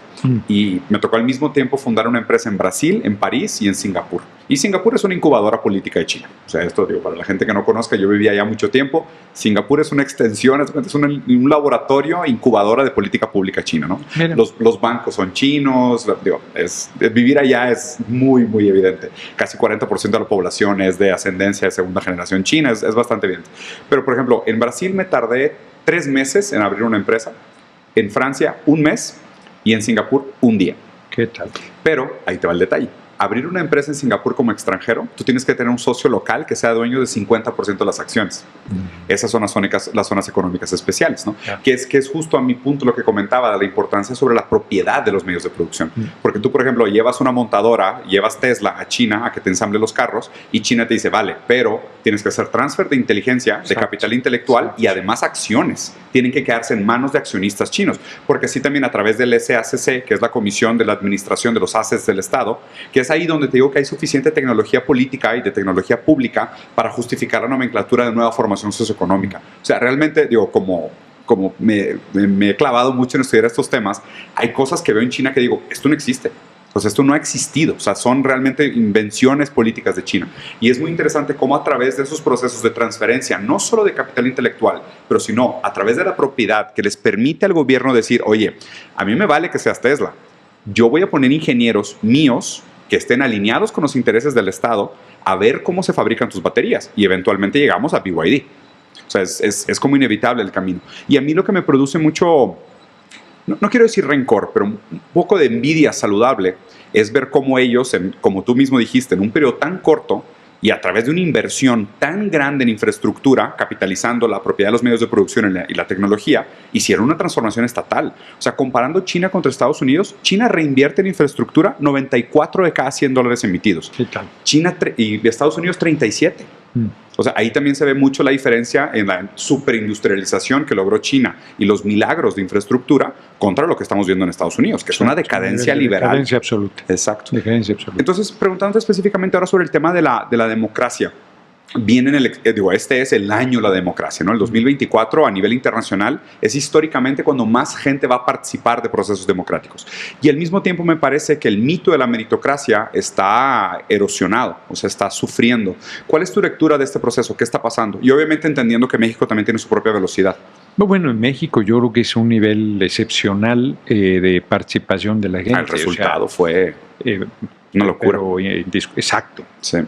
Y me tocó al mismo tiempo fundar una empresa en Brasil, en París y en Singapur. Y Singapur es una incubadora política de China. O sea, esto digo, para la gente que no conozca, yo vivía allá mucho tiempo. Singapur es una extensión, es un laboratorio incubadora de política pública china, ¿no? Los bancos son chinos, digo, vivir allá es muy, muy evidente. Casi 40% de la población es de ascendencia de segunda generación china, es bastante evidente. Pero, por ejemplo, en Brasil me tardé 3 meses en abrir una empresa, en Francia 1 mes y en Singapur 1 día. ¿Qué tal? Pero ahí te va el detalle. Abrir una empresa en Singapur como extranjero, tú tienes que tener un socio local que sea dueño del 50% de las acciones. Esas son las zonas económicas especiales, ¿no? Que es justo a mi punto lo que comentaba de la importancia sobre la propiedad de los medios de producción. Porque tú, por ejemplo, llevas una montadora, llevas Tesla a China a que te ensamble los carros y China te dice, vale, pero tienes que hacer transfer de inteligencia, de capital intelectual y además acciones. Tienen que quedarse en manos de accionistas chinos. Porque así también a través del SACC, que es la Comisión de la Administración de los Assets del Estado, que es ahí donde te digo que hay suficiente tecnología política y de tecnología pública para justificar la nomenclatura de nueva formación socioeconómica. O sea, realmente, digo, como me he clavado mucho en estudiar estos temas, hay cosas que veo en China que digo, esto no existe. O sea, esto no ha existido. O sea, son realmente invenciones políticas de China. Y es muy interesante cómo a través de esos procesos de transferencia, no solo de capital intelectual, pero sino a través de la propiedad que les permite al gobierno decir, oye, a mí me vale que seas Tesla. Yo voy a poner ingenieros míos que estén alineados con los intereses del Estado a ver cómo se fabrican tus baterías. Y eventualmente llegamos a BYD. O sea, es como inevitable el camino. Y a mí lo que me produce mucho, no quiero decir rencor, pero un poco de envidia saludable, es ver cómo ellos, como tú mismo dijiste, en un periodo tan corto, y a través de una inversión tan grande en infraestructura, capitalizando la propiedad de los medios de producción y la tecnología, hicieron una transformación estatal. O sea, comparando China contra Estados Unidos, China reinvierte en infraestructura 94 de cada 100 dólares emitidos. ¿Qué tal? China y Estados Unidos 37. O sea, ahí también se ve mucho la diferencia en la superindustrialización que logró China y los milagros de infraestructura contra lo que estamos viendo en Estados Unidos, que es una decadencia liberal. Decadencia absoluta. Exacto. Decadencia absoluta. Entonces, preguntándote específicamente ahora sobre el tema de la democracia. Este es el año de la democracia, ¿no? El 2024 a nivel internacional es históricamente cuando más gente va a participar de procesos democráticos. Y al mismo tiempo me parece que el mito de la meritocracia está erosionado, o sea, está sufriendo. ¿Cuál es tu lectura de este proceso? ¿Qué está pasando? Y obviamente entendiendo que México también tiene su propia velocidad. Bueno, en México yo creo que es un nivel excepcional de participación de la gente. El resultado fue una locura. Exacto. Sí.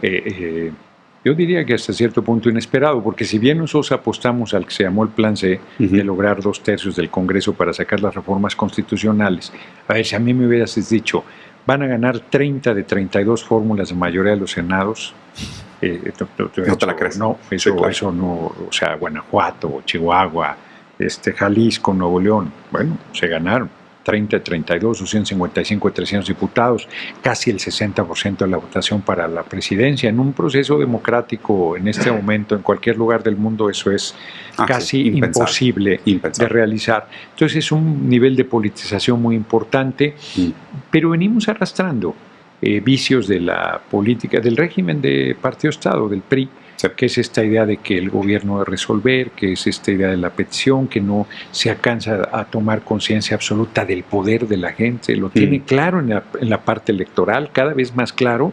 Yo diría que hasta cierto punto inesperado, porque si bien nosotros apostamos al que se llamó el Plan C, de lograr 2/3 del Congreso para sacar las reformas constitucionales, a ver, si a mí me hubieras dicho, van a ganar 30 de 32 fórmulas de mayoría de los senados, no te la crees. No, eso no, o sea, Guanajuato, Chihuahua, Jalisco, Nuevo León, bueno, se ganaron 30 de 32, 255 de 300 diputados, casi el 60% de la votación para la presidencia. En un proceso democrático en este momento, en cualquier lugar del mundo, eso es casi imposible de realizar. Entonces es un nivel de politización muy importante, pero venimos arrastrando vicios de la política, del régimen de partido-estado, del PRI, que es esta idea de que el gobierno debe resolver, que es esta idea de la petición, que no se alcanza a tomar conciencia absoluta del poder de la gente, lo tiene claro en la parte electoral, cada vez más claro,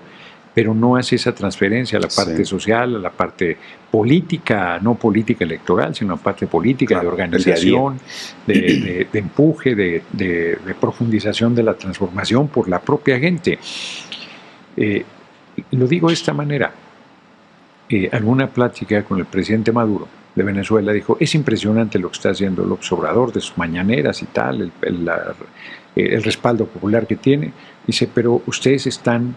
pero no hace esa transferencia a la parte social, a la parte política, no política electoral, sino a la parte política, de organización, de empuje, de profundización de la transformación por la propia gente. Lo digo de esta manera. Alguna plática con el presidente Maduro de Venezuela dijo, es impresionante lo que está haciendo López Obrador de sus mañaneras y tal, el respaldo popular que tiene. Dice, pero ustedes están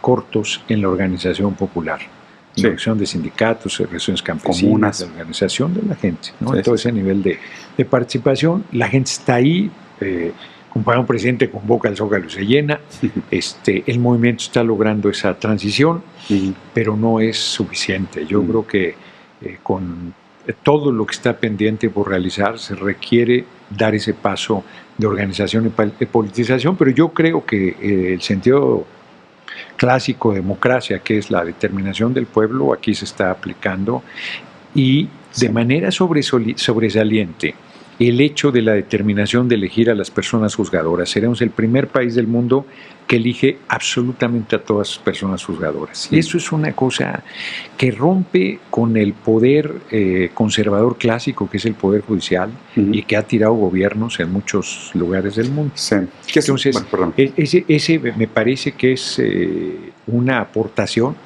cortos en la organización popular, en la organización de sindicatos, organizaciones campesinas, la organización de la gente, ¿no? En todo ese nivel de participación, la gente está ahí. Cuando un presidente convoca al Zócalo y se llena, el movimiento está logrando esa transición, pero no es suficiente. Yo creo que con todo lo que está pendiente por realizar, se requiere dar ese paso de organización y politización, pero yo creo que el sentido clásico de democracia, que es la determinación del pueblo, aquí se está aplicando, y de manera sobresaliente, el hecho de la determinación de elegir a las personas juzgadoras. Seremos el primer país del mundo que elige absolutamente a todas las personas juzgadoras. Y eso es una cosa que rompe con el poder conservador clásico, que es el poder judicial, y que ha tirado gobiernos en muchos lugares del mundo. Entonces, ese me parece que es una aportación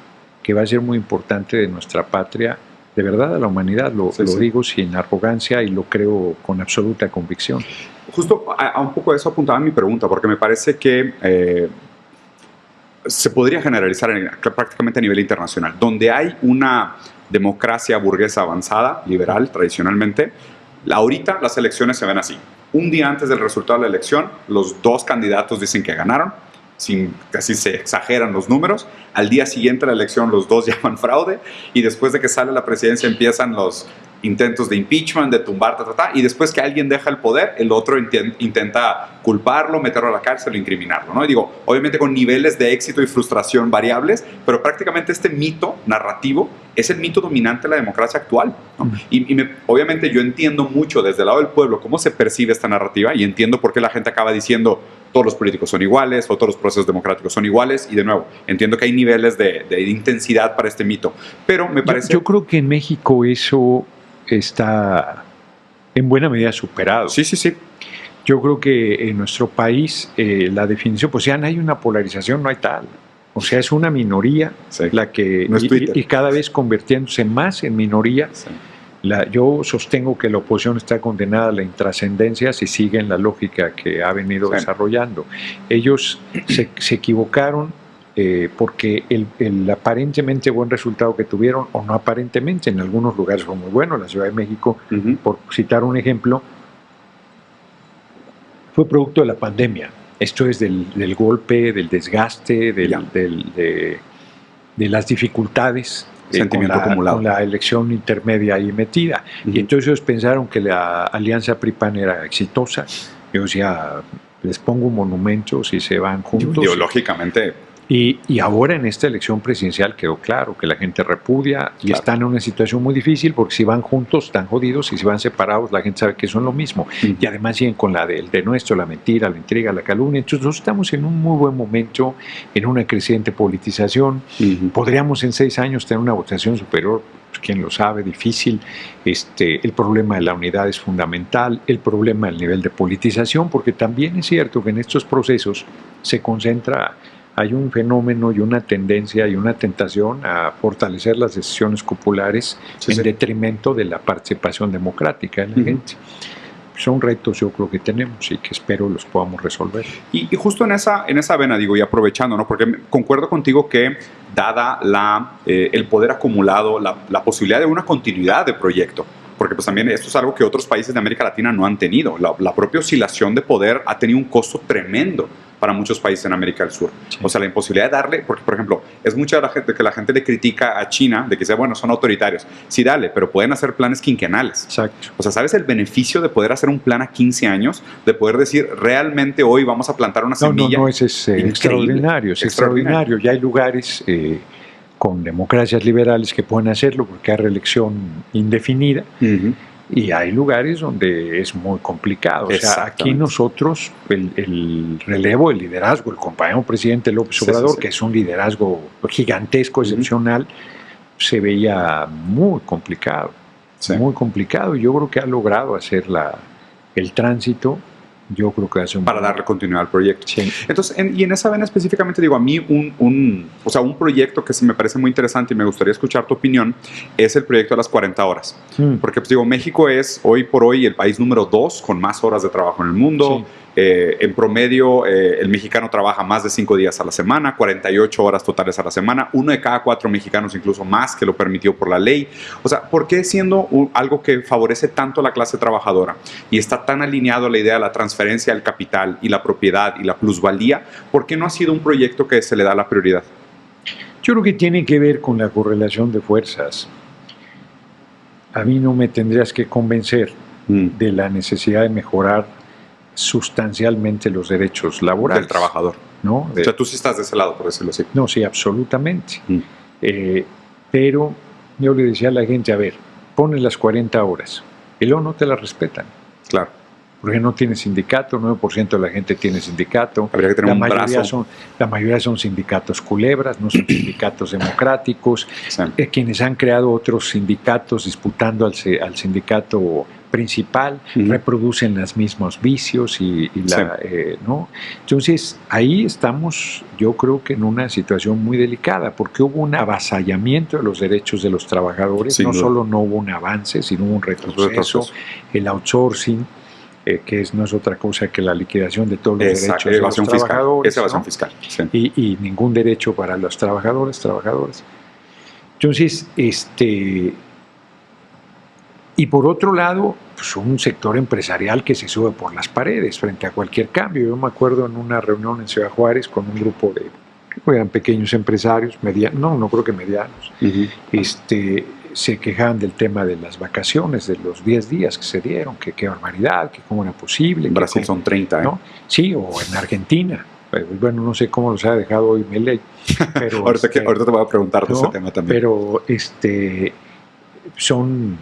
que va a ser muy importante de nuestra patria, de verdad, a la humanidad, lo digo sin arrogancia y lo creo con absoluta convicción. Justo a un poco de eso apuntaba mi pregunta, porque me parece que se podría generalizar prácticamente a nivel internacional, donde hay una democracia burguesa avanzada, liberal, tradicionalmente. Ahorita las elecciones se ven así. Un día antes del resultado de la elección, los dos candidatos dicen que ganaron, casi se exageran los números. Al día siguiente de la elección los dos llaman fraude, y después de que sale la presidencia empiezan los intentos de impeachment, de tumbar, y después que alguien deja el poder, el otro intenta culparlo, meterlo a la cárcel o incriminarlo, ¿no? Y digo, obviamente con niveles de éxito y frustración variables, pero prácticamente este mito narrativo es el mito dominante de la democracia actual, ¿no? Obviamente yo entiendo mucho desde el lado del pueblo cómo se percibe esta narrativa, y entiendo por qué la gente acaba diciendo todos los políticos son iguales o todos los procesos democráticos son iguales, y de nuevo, entiendo que hay niveles de intensidad para este mito, pero me parece... Yo creo que en México eso está en buena medida superado. Sí. Yo creo que en nuestro país la definición, pues ya no hay una polarización, no hay tal. O sea, es una minoría la que... No es Twitter. Y cada vez convirtiéndose más en minoría. Yo sostengo que la oposición está condenada a la intrascendencia si siguen la lógica que ha venido desarrollando. Ellos se equivocaron porque el aparentemente buen resultado que tuvieron, o no aparentemente, en algunos lugares fue muy bueno. La Ciudad de México, por citar un ejemplo, fue producto de la pandemia. Esto es del golpe, del desgaste, de las dificultades sentimiento acumulado. Con la elección intermedia ahí metida. Y entonces ellos pensaron que la alianza PRI-PAN era exitosa. Yo decía, les pongo un monumento si se van juntos. Ideológicamente. Y ahora en esta elección presidencial quedó claro que la gente repudia y están en una situación muy difícil, porque si van juntos están jodidos, y si van separados la gente sabe que son lo mismo. Y además siguen con la de nuestro, la mentira, la intriga, la calumnia. Entonces nosotros estamos en un muy buen momento, en una creciente politización. Podríamos en 6 años tener una votación superior, pues, quién lo sabe, difícil. El problema de la unidad es fundamental, el problema del nivel de politización, porque también es cierto que en estos procesos se concentra. Hay un fenómeno y una tendencia y una tentación a fortalecer las decisiones populares en detrimento de la participación democrática de la gente. Son retos, yo creo, que tenemos y que espero los podamos resolver. Y justo en esa vena, digo, y aprovechando, ¿no? Porque concuerdo contigo que, dada el poder acumulado, la posibilidad de una continuidad de proyecto, porque pues también esto es algo que otros países de América Latina no han tenido. La propia oscilación de poder ha tenido un costo tremendo para muchos países en América del Sur. Sí. O sea, la imposibilidad de darle, porque por ejemplo, es mucha que la gente le critica a China de que sea, bueno, son autoritarios. Sí, dale, pero pueden hacer planes quinquenales. Exacto. O sea, ¿sabes el beneficio de poder hacer un plan a 15 años? De poder decir, realmente hoy vamos a plantar una semilla. No, ese es extraordinario, es extraordinario. Ya hay lugares con democracias liberales que pueden hacerlo porque hay reelección indefinida. Y hay lugares donde es muy complicado. O sea, aquí nosotros, el relevo, el liderazgo, el compañero presidente López Obrador, que es un liderazgo gigantesco, excepcional, se veía muy complicado. Muy complicado. Y yo creo que ha logrado hacer el tránsito. Yo creo que hace para darle continuidad al proyecto. Sí. Entonces, y en esa vena específicamente, digo, a mí un proyecto que me parece muy interesante y me gustaría escuchar tu opinión es el proyecto de las 40 horas. Porque, pues digo, México es hoy por hoy el país número 2 con más horas de trabajo en el mundo. Sí. En promedio, el mexicano trabaja más de 5 días a la semana, 48 horas totales a la semana. 1 de cada 4 mexicanos, incluso más, que lo permitió por la ley. O sea, ¿por qué siendo algo que favorece tanto a la clase trabajadora y está tan alineado a la idea de la transferencia del capital y la propiedad y la plusvalía, por qué no ha sido un proyecto que se le da la prioridad? Yo creo que tiene que ver con la correlación de fuerzas. A mí no me tendrías que convencer de la necesidad de mejorar sustancialmente los derechos laborales. Del trabajador. ¿No? O sea, tú sí estás de ese lado, por decirlo así. No, sí, absolutamente. Pero yo le decía a la gente, a ver, ponle las 40 horas. Y luego no te las respetan. Claro. Porque no tiene sindicato, 9% de la gente tiene sindicato. Habría que tener un brazo. La mayoría son sindicatos culebras, no son sindicatos democráticos. Sí. Quienes han creado otros sindicatos disputando al sindicato principal, reproducen los mismos vicios ¿no? Entonces, ahí estamos, yo creo que en una situación muy delicada, porque hubo un avasallamiento de los derechos de los trabajadores. No solo no hubo un avance, sino un retroceso, el outsourcing, que no es otra cosa que la liquidación de todos los derechos de los trabajadores. Esa evasión fiscal. Sí. Y ningún derecho para los trabajadoras. Entonces, y por otro lado, pues un sector empresarial que se sube por las paredes frente a cualquier cambio. Yo me acuerdo en una reunión en Ciudad Juárez con un grupo de, eran pequeños empresarios, no creo que medianos, se quejaban del tema de las vacaciones, de los 10 días que se dieron, que qué barbaridad, que cómo era posible. En Brasil son 30, ¿eh? ¿No? Sí, o en Argentina. Bueno, no sé cómo los ha dejado hoy Milei. Pero ahorita te voy a preguntar de ese tema también. Pero son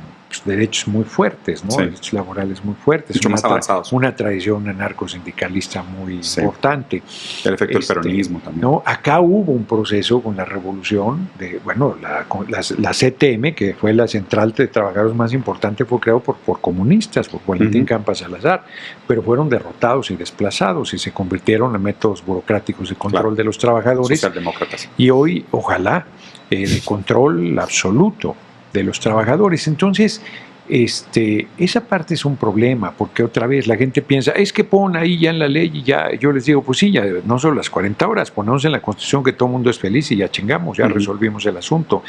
derechos muy fuertes, ¿no? Sí. Derechos laborales muy fuertes. Mucho más avanzados. Una tradición anarcosindicalista muy importante. El efecto del peronismo también. ¿No? Acá hubo un proceso con la revolución, la CTM, que fue la central de trabajadores más importante, fue creado por comunistas, por Valentín Campa Salazar, pero fueron derrotados y desplazados y se convirtieron en métodos burocráticos de control de los trabajadores. Socialdemócratas. Y hoy, ojalá, de control absoluto de los trabajadores. Entonces, esa parte es un problema, porque otra vez la gente piensa, es que pon ahí ya en la ley y ya, yo les digo, pues sí, ya no son las 40 horas, ponemos en la Constitución que todo el mundo es feliz y ya chingamos, ya resolvimos el asunto.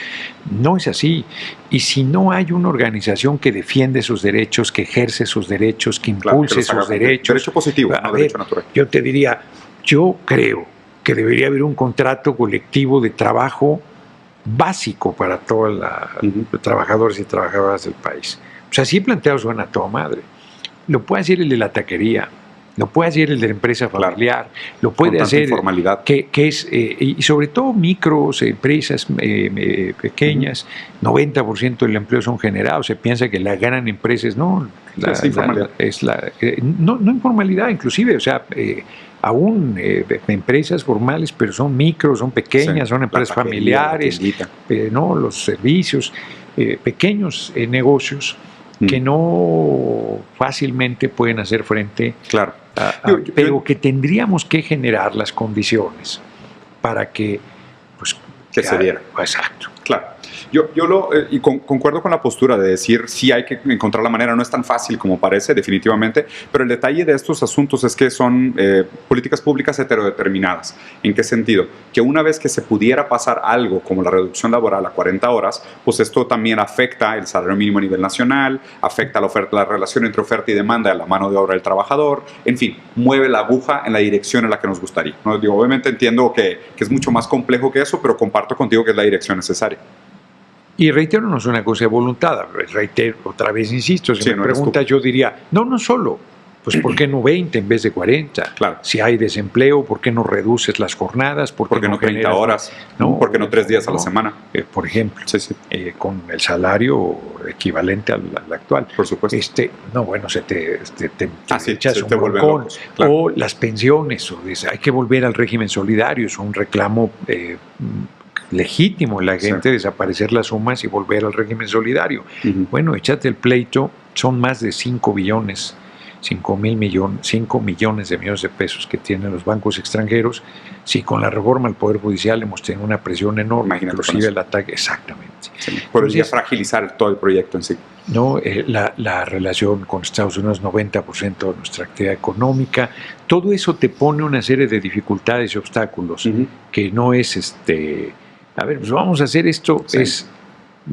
No es así. Y si no hay una organización que defiende sus derechos, que ejerce sus derechos, que impulse sus derechos. Derecho positivo, no derecho natural. Yo te diría, yo creo que debería haber un contrato colectivo de trabajo básico para todos los trabajadores y trabajadoras del país. O sea, así planteado suena a toda madre. Lo puede hacer el de la taquería, lo puede hacer el de la empresa familiar, lo puede hacer informalidad. Que es, y sobre todo micros, empresas pequeñas, 90% del empleo son generados. Se piensa que la gran empresa es, no, es informalidad. No informalidad inclusive, o sea, aún empresas formales, pero son micros, son pequeñas, son empresas familiares, no, los servicios, pequeños negocios que no fácilmente pueden hacer frente pero que tendríamos que generar las condiciones para que pues que se diera. Exacto. Claro. Yo concuerdo con la postura de decir sí hay que encontrar la manera, no es tan fácil como parece, definitivamente, pero el detalle de estos asuntos es que son políticas públicas heterodeterminadas. ¿En qué sentido? Que una vez que se pudiera pasar algo como la reducción laboral a 40 horas, pues esto también afecta el salario mínimo a nivel nacional, afecta la relación entre oferta y demanda de la mano de obra del trabajador, en fin, mueve la aguja en la dirección en la que nos gustaría, ¿no? Digo, obviamente entiendo que es mucho más complejo que eso, pero comparto contigo que es la dirección necesaria. Y reitero, no es una cosa de voluntad, reitero, otra vez insisto, si me preguntas yo diría, no solo, pues ¿por qué no 20 en vez de 40? Claro. Si hay desempleo, ¿por qué no reduces las jornadas? ¿Por qué no 30 horas? ¿Por qué no 3 días a la semana? Por ejemplo, con el salario equivalente al actual. Por supuesto. No, bueno, se te echas un volcón. Claro. O las pensiones, hay que volver al régimen solidario, es un reclamo legítimo la gente desaparecer las sumas y volver al régimen solidario. Bueno, échate el pleito, son más de 5 millones de millones de pesos que tienen los bancos extranjeros. Si con la reforma al Poder Judicial hemos tenido una presión enorme, inclusive el ataque, exactamente. Podría fragilizar todo el proyecto en sí. No, la relación con Estados Unidos, 90% de nuestra actividad económica, todo eso te pone una serie de dificultades y obstáculos que no es a ver, pues vamos a hacer esto,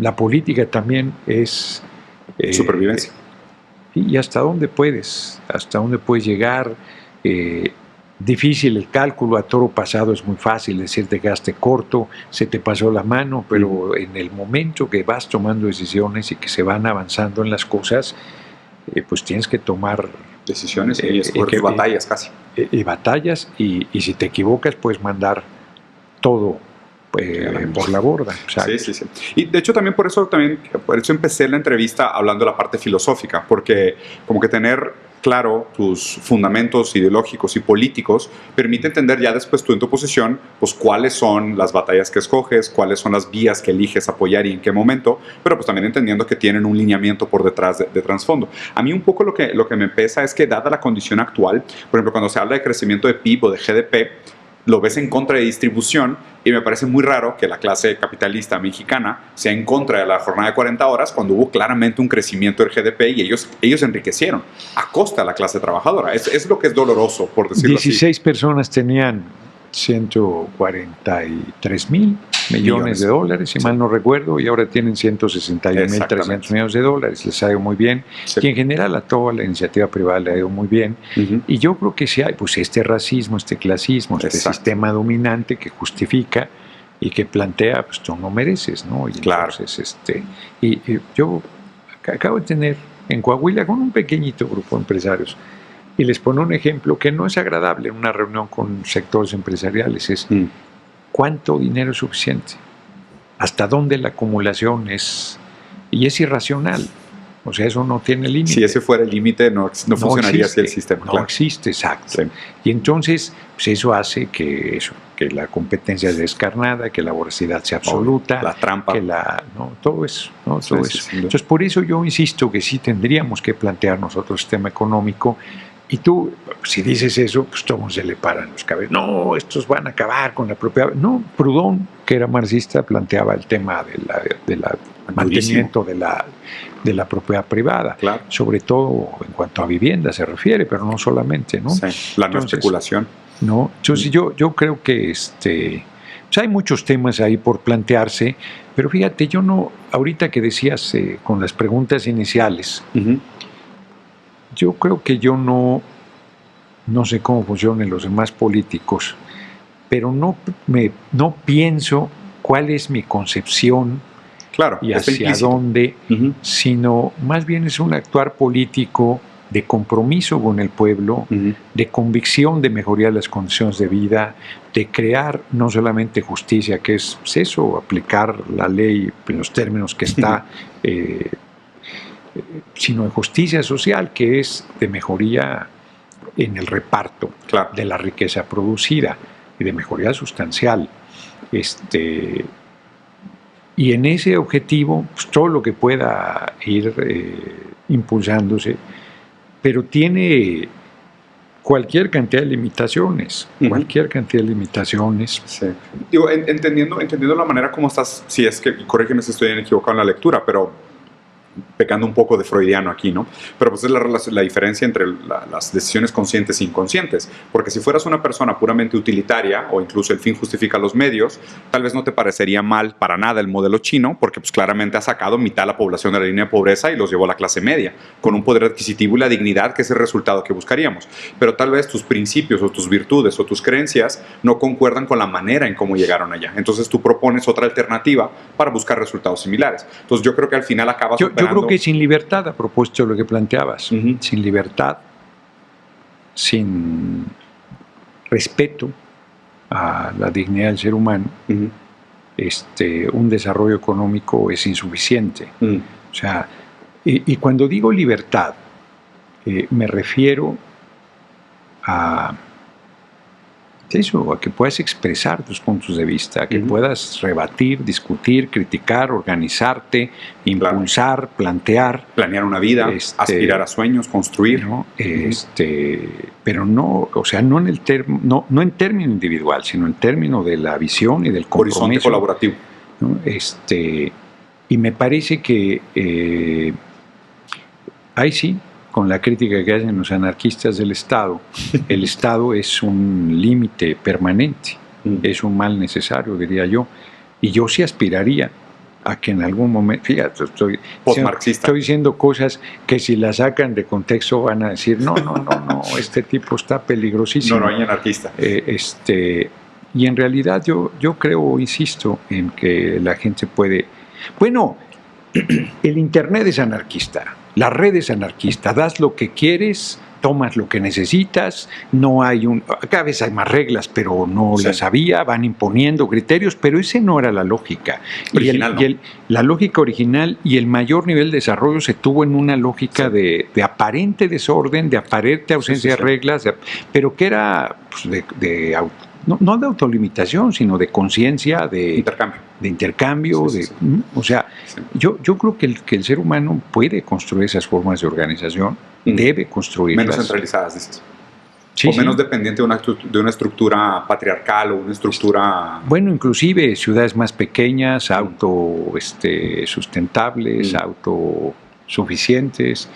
la política también es supervivencia. Y hasta dónde puedes llegar. Difícil el cálculo, a toro pasado es muy fácil decir te quedaste corto, se te pasó la mano, pero en el momento que vas tomando decisiones y que se van avanzando en las cosas, pues tienes que tomar decisiones y batallas casi. Y batallas, y si te equivocas puedes mandar todo por la borda. Sí. Y de hecho por eso empecé la entrevista hablando de la parte filosófica, porque como que tener claro tus fundamentos ideológicos y políticos permite entender ya después tú en tu posición, pues cuáles son las batallas que escoges, cuáles son las vías que eliges apoyar y en qué momento, pero pues también entendiendo que tienen un lineamiento por detrás de trasfondo. A mí un poco lo que me pesa es que dada la condición actual, por ejemplo cuando se habla de crecimiento de PIB o de GDP, lo ves en contra de distribución y me parece muy raro que la clase capitalista mexicana sea en contra de la jornada de 40 horas cuando hubo claramente un crecimiento del GDP y ellos enriquecieron a costa de la clase trabajadora. Es lo que es doloroso, por decirlo 16 así. Personas tenían 143 mil millones de dólares, si mal no recuerdo, y ahora tienen 161.300 millones de dólares. Les ha ido muy bien. Y en general a toda la iniciativa privada le ha ido muy bien. Y yo creo que sí hay pues este racismo, este clasismo, este sistema dominante que justifica y que plantea, pues tú no mereces, ¿no? Y entonces, y yo acabo de tener en Coahuila con un pequeñito grupo de empresarios, y les pongo un ejemplo que no es agradable en una reunión con sectores empresariales, es cuánto dinero es suficiente, hasta dónde la acumulación es, y es irracional, o sea, eso no tiene límite. Si ese fuera el límite, no funcionaría así el sistema. No existe, exacto. Y entonces, pues eso hace que la competencia es descarnada, que la voracidad sea absoluta, la trampa, todo eso, ¿no? Todo eso. Entonces, por eso yo insisto que sí tendríamos que plantear nosotros el sistema económico Y tú, si dices eso, pues todos se le paran los cabellos. No, estos van a acabar con la propiedad. No, Proudhon, que era marxista, planteaba el tema del mantenimiento de la propiedad privada. Claro. Sobre todo en cuanto a vivienda se refiere, pero no solamente, ¿no? Sí, la no especulación. No, entonces yo creo que pues hay muchos temas ahí por plantearse, pero fíjate, yo no, ahorita que decías con las preguntas iniciales, yo creo que yo no sé cómo funcionan los demás políticos, pero no pienso cuál es mi concepción y hacia dónde, sino más bien es un actuar político de compromiso con el pueblo, de convicción de mejorar las condiciones de vida, de crear no solamente justicia, que es eso, aplicar la ley en los términos que está, sino de justicia social, que es de mejoría en el reparto de la riqueza producida y de mejoría sustancial. Y en ese objetivo, pues, todo lo que pueda ir impulsándose, pero tiene cualquier cantidad de limitaciones, Sí. Digo, entendiendo la manera como estás, si es que, corrígeme si estoy equivocado en la lectura, pero pecando un poco de freudiano aquí, ¿no? Pero pues es la diferencia entre las decisiones conscientes e inconscientes, porque si fueras una persona puramente utilitaria o incluso el fin justifica los medios, tal vez no te parecería mal para nada el modelo chino, porque pues claramente ha sacado mitad de la población de la línea de pobreza y los llevó a la clase media, con un poder adquisitivo y la dignidad que es el resultado que buscaríamos. Pero tal vez tus principios o tus virtudes o tus creencias no concuerdan con la manera en cómo llegaron allá. Entonces tú propones otra alternativa para buscar resultados similares. Entonces yo creo que al final acabas Yo creo que sin libertad, a propósito de lo que planteabas, sin libertad, sin respeto a la dignidad del ser humano, un desarrollo económico es insuficiente. O sea, y cuando digo libertad, me refiero a eso, a que puedas expresar tus puntos de vista, a que puedas rebatir, discutir, criticar, organizarte, impulsar, planear una vida, aspirar a sueños, construir, ¿no? Pero no, o sea, no en término individual, sino en términos de la visión y del compromiso. Horizonte colaborativo. ¿No? Y me parece que ahí sí, con la crítica que hacen los anarquistas del Estado, el Estado es un límite permanente, es un mal necesario, diría yo, y yo sí aspiraría a que en algún momento, fíjate, estoy diciendo cosas que si las sacan de contexto van a decir, no, este tipo está peligrosísimo. No hay anarquista. Y en realidad yo creo, insisto, en que la gente puede... Bueno, el Internet es anarquista. La red es anarquista, das lo que quieres, tomas lo que necesitas, no hay cada vez hay más reglas, pero no las había, van imponiendo criterios, pero esa no era la lógica. La lógica original y el mayor nivel de desarrollo se tuvo en una lógica de aparente desorden, de aparente ausencia de reglas, pero que era pues, no de autolimitación, sino de conciencia, de intercambio. O sea, yo creo que el ser humano puede construir esas formas de organización, debe construirlas. Menos centralizadas, dices. O menos dependiente de una estructura patriarcal o una estructura... Bueno, inclusive ciudades más pequeñas, sustentables, autosuficientes,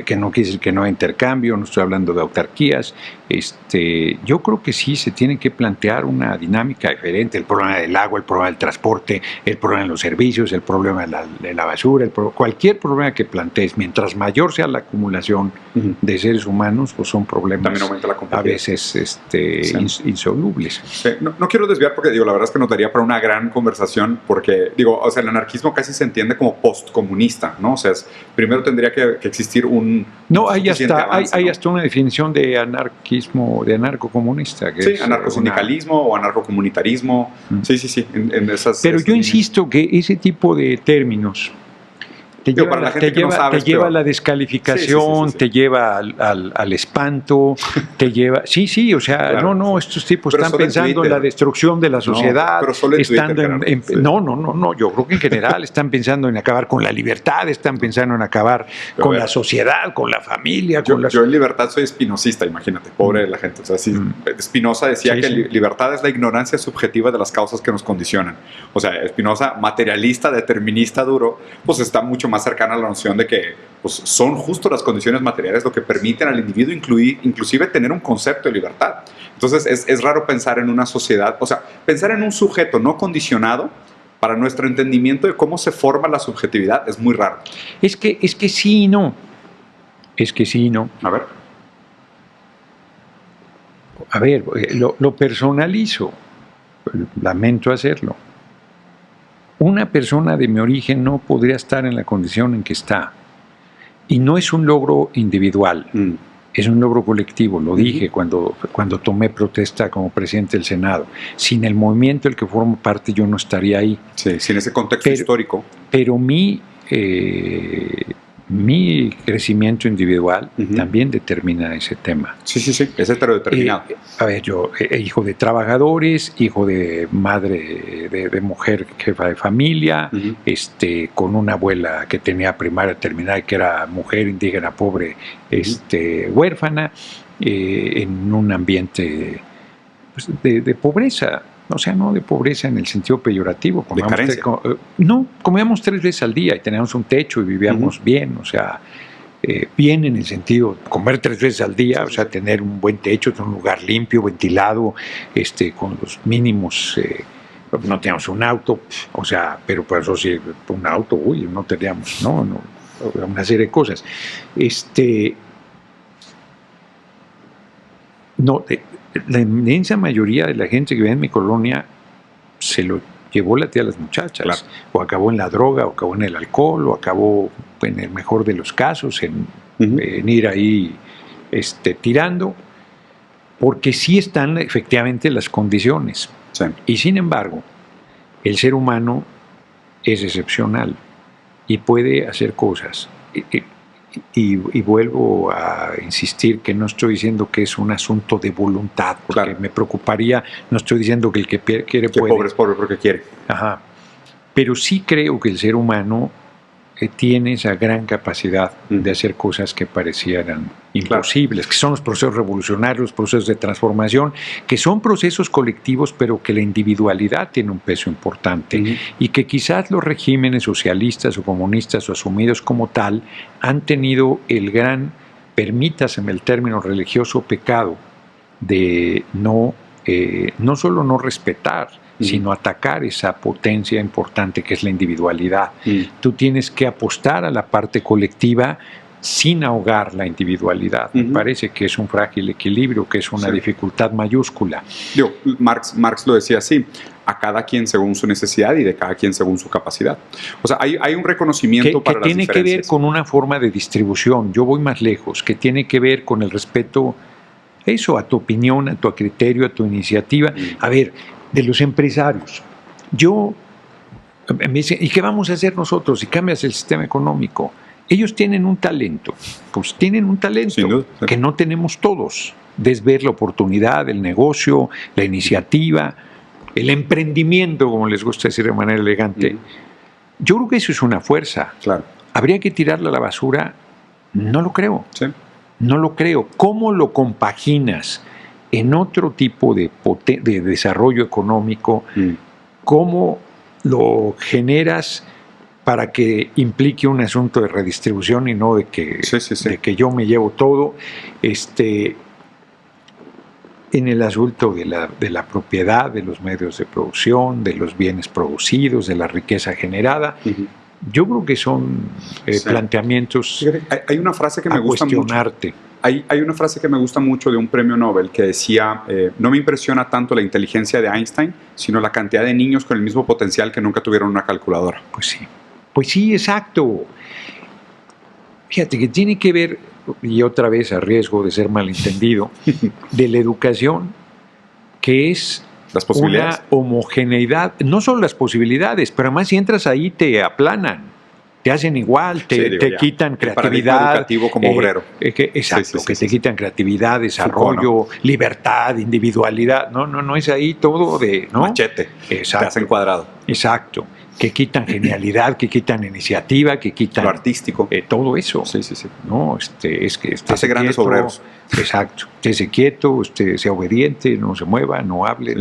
que no quiere decir que no hay intercambio, no estoy hablando de autarquías. Yo creo que sí se tiene que plantear una dinámica diferente, el problema del agua, el problema del transporte, el problema de los servicios, el problema de la basura, cualquier problema que plantees, mientras mayor sea la acumulación de seres humanos, pues son problemas a veces insolubles. Sí. No quiero desviar porque la verdad es que nos daría para una gran conversación, porque el anarquismo casi se entiende como postcomunista, ¿no? O sea, primero tendría que existir hay hasta una definición de anarquismo, de anarcocomunista. Anarcosindicalismo o anarcocomunitarismo. Sí. En esas, pero yo insisto que ese tipo de términos Te lleva a la descalificación, te lleva al espanto, te lleva... Sí, o sea, claro, no, estos tipos están pensando en la destrucción de la sociedad. Pero solo en Twitter, No, yo creo que en general están pensando en acabar con la libertad, están pensando en acabar con la sociedad, con la familia. Yo en libertad soy espinosista, imagínate, pobre de la gente. O sea, Spinoza decía que libertad es la ignorancia subjetiva de las causas que nos condicionan. O sea, Spinoza, materialista, determinista duro, pues está mucho más cercana a la noción de que pues, son justo las condiciones materiales lo que permiten al individuo inclusive tener un concepto de libertad. Entonces es raro pensar en una sociedad, o sea, pensar en un sujeto no condicionado para nuestro entendimiento de cómo se forma la subjetividad es muy raro. Es que sí y no. A ver, lo personalizo. Lamento hacerlo. Una persona de mi origen no podría estar en la condición en que está. Y no es un logro individual, es un logro colectivo. Lo dije cuando tomé protesta como presidente del Senado. Sin el movimiento del que formo parte, yo no estaría ahí. Sí, sin ese contexto histórico. Pero mi crecimiento individual también determina ese tema. Sí, es heterodeterminado. A ver, yo, hijo de trabajadores, hijo de madre de mujer jefa de familia, con una abuela que tenía primaria terminada, que era mujer indígena pobre, huérfana, en un ambiente pues, de pobreza. O sea, no de pobreza en el sentido peyorativo. ¿De carencia? Comíamos 3 veces al día y teníamos un techo y vivíamos bien. O sea, bien en el sentido de comer 3 veces al día, o sea, tener un buen techo, tener un lugar limpio, ventilado, con los mínimos. No teníamos un auto, o sea, pero por eso sí, un auto, no teníamos, no, una serie de cosas. La inmensa mayoría de la gente que vive en mi colonia se lo llevó la tía a las muchachas, claro. O acabó en la droga, o acabó en el alcohol, o acabó, en el mejor de los casos, en ir ahí tirando, porque sí están efectivamente las condiciones. Sí. Y sin embargo, el ser humano es excepcional y puede hacer cosas. Y vuelvo a insistir que no estoy diciendo que es un asunto de voluntad, porque claro. Me preocuparía, no estoy diciendo que el que quiere puede. Que pobre es pobre porque quiere. Ajá. Pero sí creo que el ser humano tiene esa gran capacidad de hacer cosas que parecieran imposibles, claro. Que son los procesos revolucionarios, los procesos de transformación, que son procesos colectivos, pero que la individualidad tiene un peso importante, y que quizás los regímenes socialistas o comunistas o asumidos como tal han tenido el gran, permítaseme el término religioso, pecado de no solo no respetar, sino atacar esa potencia importante que es la individualidad. Tú tienes que apostar a la parte colectiva sin ahogar la individualidad. Me parece que es un frágil equilibrio, que es una dificultad mayúscula. Marx lo decía así: a cada quien según su necesidad y de cada quien según su capacidad. O sea, hay un reconocimiento para las diferencias. Que tiene que ver con una forma de distribución. Yo voy más lejos, que tiene que ver con el respeto, eso, a tu opinión, a tu criterio, a tu iniciativa. A ver, de los empresarios. Me dicen, ¿y qué vamos a hacer nosotros si cambias el sistema económico? Ellos tienen un talento, pues tienen un talento que no tenemos todos. Es ver la oportunidad, el negocio, la iniciativa, el emprendimiento, como les gusta decir de manera elegante. Yo creo que eso es una fuerza. Claro. ¿Habría que tirarla a la basura? No lo creo. Sí. No lo creo. ¿Cómo lo compaginas en otro tipo de desarrollo económico? ¿Cómo lo generas para que implique un asunto de redistribución y no de que, de que yo me llevo todo? En el asunto de la propiedad, de los medios de producción, de los bienes producidos, de la riqueza generada. Yo creo que son planteamientos. Hay una frase que me gusta mucho. Hay una frase que me gusta mucho de un premio Nobel que decía: no me impresiona tanto la inteligencia de Einstein, sino la cantidad de niños con el mismo potencial que nunca tuvieron una calculadora. Pues sí, exacto. Fíjate que tiene que ver, y otra vez a riesgo de ser malentendido, de la educación, que es una homogeneidad, no solo las posibilidades, pero además si entras ahí te aplanan. te hacen igual, te quitan creatividad. Educativo como obrero. Exacto, que te quitan creatividad, desarrollo, libertad, individualidad. No es ahí todo de... ¿no? Machete. Exacto. Te hacen cuadrado. Exacto. Que quitan genialidad, que quitan iniciativa, que quitan... Lo artístico. Todo eso. Sí. No, es que... Hace grandes obreros. Exacto. Esté quieto, usted sea obediente, no se mueva, no hable,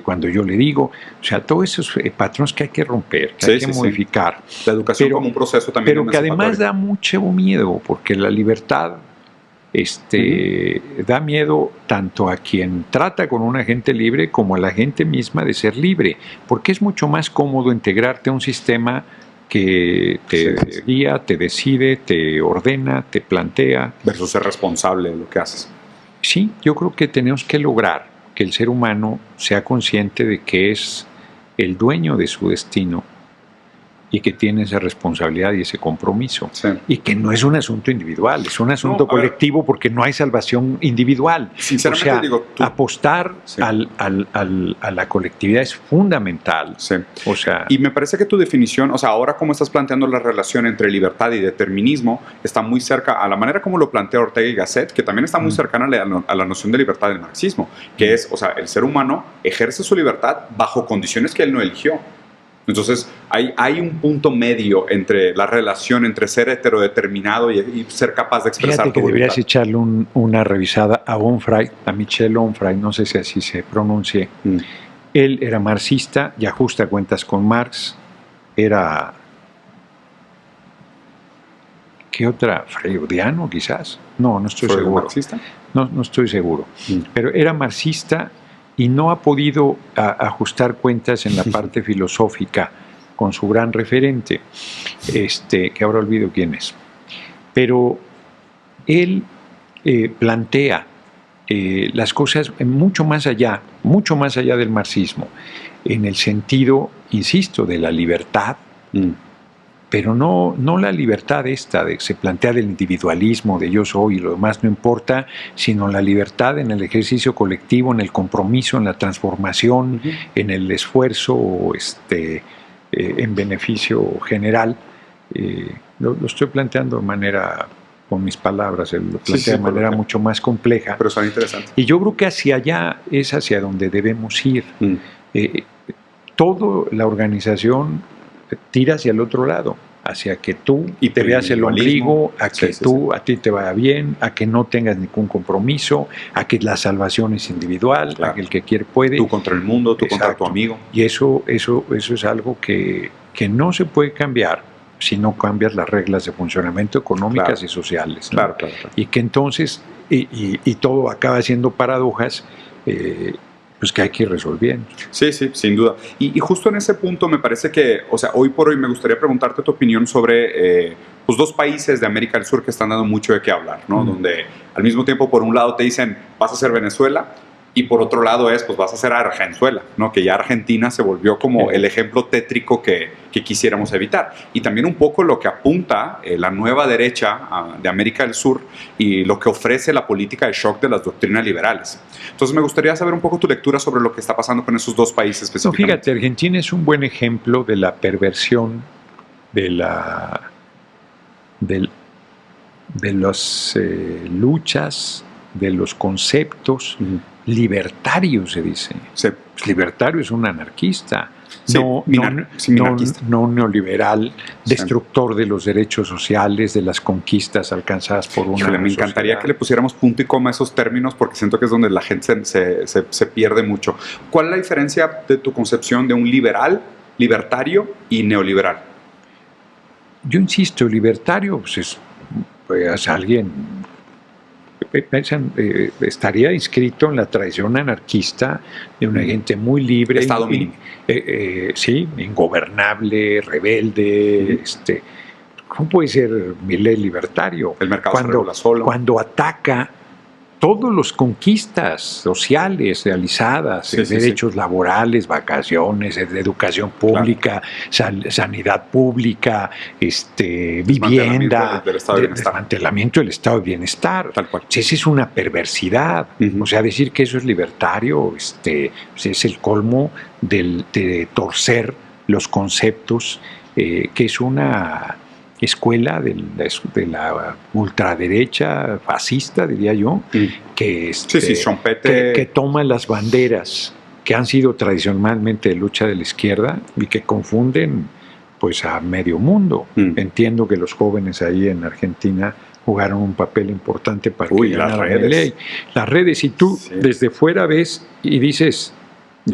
cuando yo le digo. O sea, todos esos patrones que hay que romper, que hay que modificar. La educación como un proceso también. Pero que además da mucho miedo, porque la libertad da miedo tanto a quien trata con una gente libre como a la gente misma de ser libre, porque es mucho más cómodo integrarte a un sistema que te guía, te decide, te ordena, te plantea. Versus ser responsable de lo que haces. Sí, yo creo que tenemos que lograr que el ser humano sea consciente de que es el dueño de su destino y que tiene esa responsabilidad y ese compromiso. Sí. Y que no es un asunto individual, es un asunto colectivo porque no hay salvación individual. Sinceramente, o sea, apostar a la colectividad es fundamental. Sí. O sea, y me parece que tu definición, o sea, ahora como estás planteando la relación entre libertad y determinismo, está muy cerca a la manera como lo plantea Ortega y Gasset, que también está muy cercana a la noción de libertad del marxismo, que es, o sea, el ser humano ejerce su libertad bajo condiciones que él no eligió. Entonces, hay un punto medio entre la relación entre ser heterodeterminado y ser capaz de expresar tu voluntad. Deberías echarle una revisada a Onfray, a Michel Onfray, no sé si así se pronuncie. Él era marxista y ajusta cuentas con Marx. Era... ¿Qué otra? ¿Freudiano quizás? No estoy seguro. ¿Marxista? No estoy seguro. Pero era marxista y no ha podido ajustar cuentas en la parte filosófica con su gran referente, que ahora olvido quién es. Pero él plantea las cosas mucho más allá del marxismo, en el sentido, insisto, de la libertad, pero no la libertad esta de que se plantea del individualismo, de yo soy y lo demás no importa, sino la libertad en el ejercicio colectivo, en el compromiso, en la transformación, en el esfuerzo en beneficio general. Lo estoy planteando de manera, con mis palabras, lo plantea de manera mucho más compleja. Pero son interesantes. Y yo creo que hacia allá es hacia donde debemos ir. Toda la organización tira hacia el otro lado, hacia que tú te veas el ombligo, a que a ti te vaya bien, a que no tengas ningún compromiso, a que la salvación es individual, a que el que quiere puede. Tú contra el mundo, tú contra tu amigo. Y eso es algo que no se puede cambiar si no cambias las reglas de funcionamiento económicas y sociales. ¿no? Claro. Y que entonces, y todo acaba siendo paradojas, pues que hay que ir resolviendo. Sí, sin duda. Y justo en ese punto me parece que, o sea, hoy por hoy me gustaría preguntarte tu opinión sobre pues dos países de América del Sur que están dando mucho de qué hablar, ¿no? Donde al mismo tiempo por un lado te dicen vas a ser Venezuela y por otro lado pues vas a ser Argenzuela, ¿no? Que ya Argentina se volvió como el ejemplo tétrico que quisiéramos evitar. Y también un poco lo que apunta la nueva derecha de América del Sur y lo que ofrece la política de shock de las doctrinas liberales. Entonces me gustaría saber un poco tu lectura sobre lo que está pasando con esos dos países específicamente. No, fíjate, Argentina es un buen ejemplo de la perversión de las luchas, de los conceptos libertarios, se dice. Sí. Pues libertario es un anarquista. Sí, no neoliberal, destructor de los derechos sociales, de las conquistas alcanzadas por una Me encantaría que le pusiéramos punto y coma a esos términos porque siento que es donde la gente se pierde mucho. ¿Cuál es la diferencia de tu concepción de un libertario y neoliberal? Yo insisto, libertario pues es alguien... estaría inscrito en la tradición anarquista de una gente muy libre, Estado mínimo. Sí, ingobernable, rebelde. ¿Cómo puede ser Milei libertario? El mercado se regula solo. Cuando ataca todas las conquistas sociales realizadas, derechos laborales, vacaciones, educación pública, sanidad pública, vivienda, desmantelamiento del estado de bienestar. Tal cual. Esa es una perversidad. O sea, decir que eso es libertario es el colmo de torcer los conceptos, que es una escuela de la ultraderecha fascista, diría yo, que toma las banderas que han sido tradicionalmente de lucha de la izquierda y que confunden pues a medio mundo. Entiendo que los jóvenes ahí en Argentina jugaron un papel importante para que ganara Milei. Las redes, y tú desde fuera ves y dices,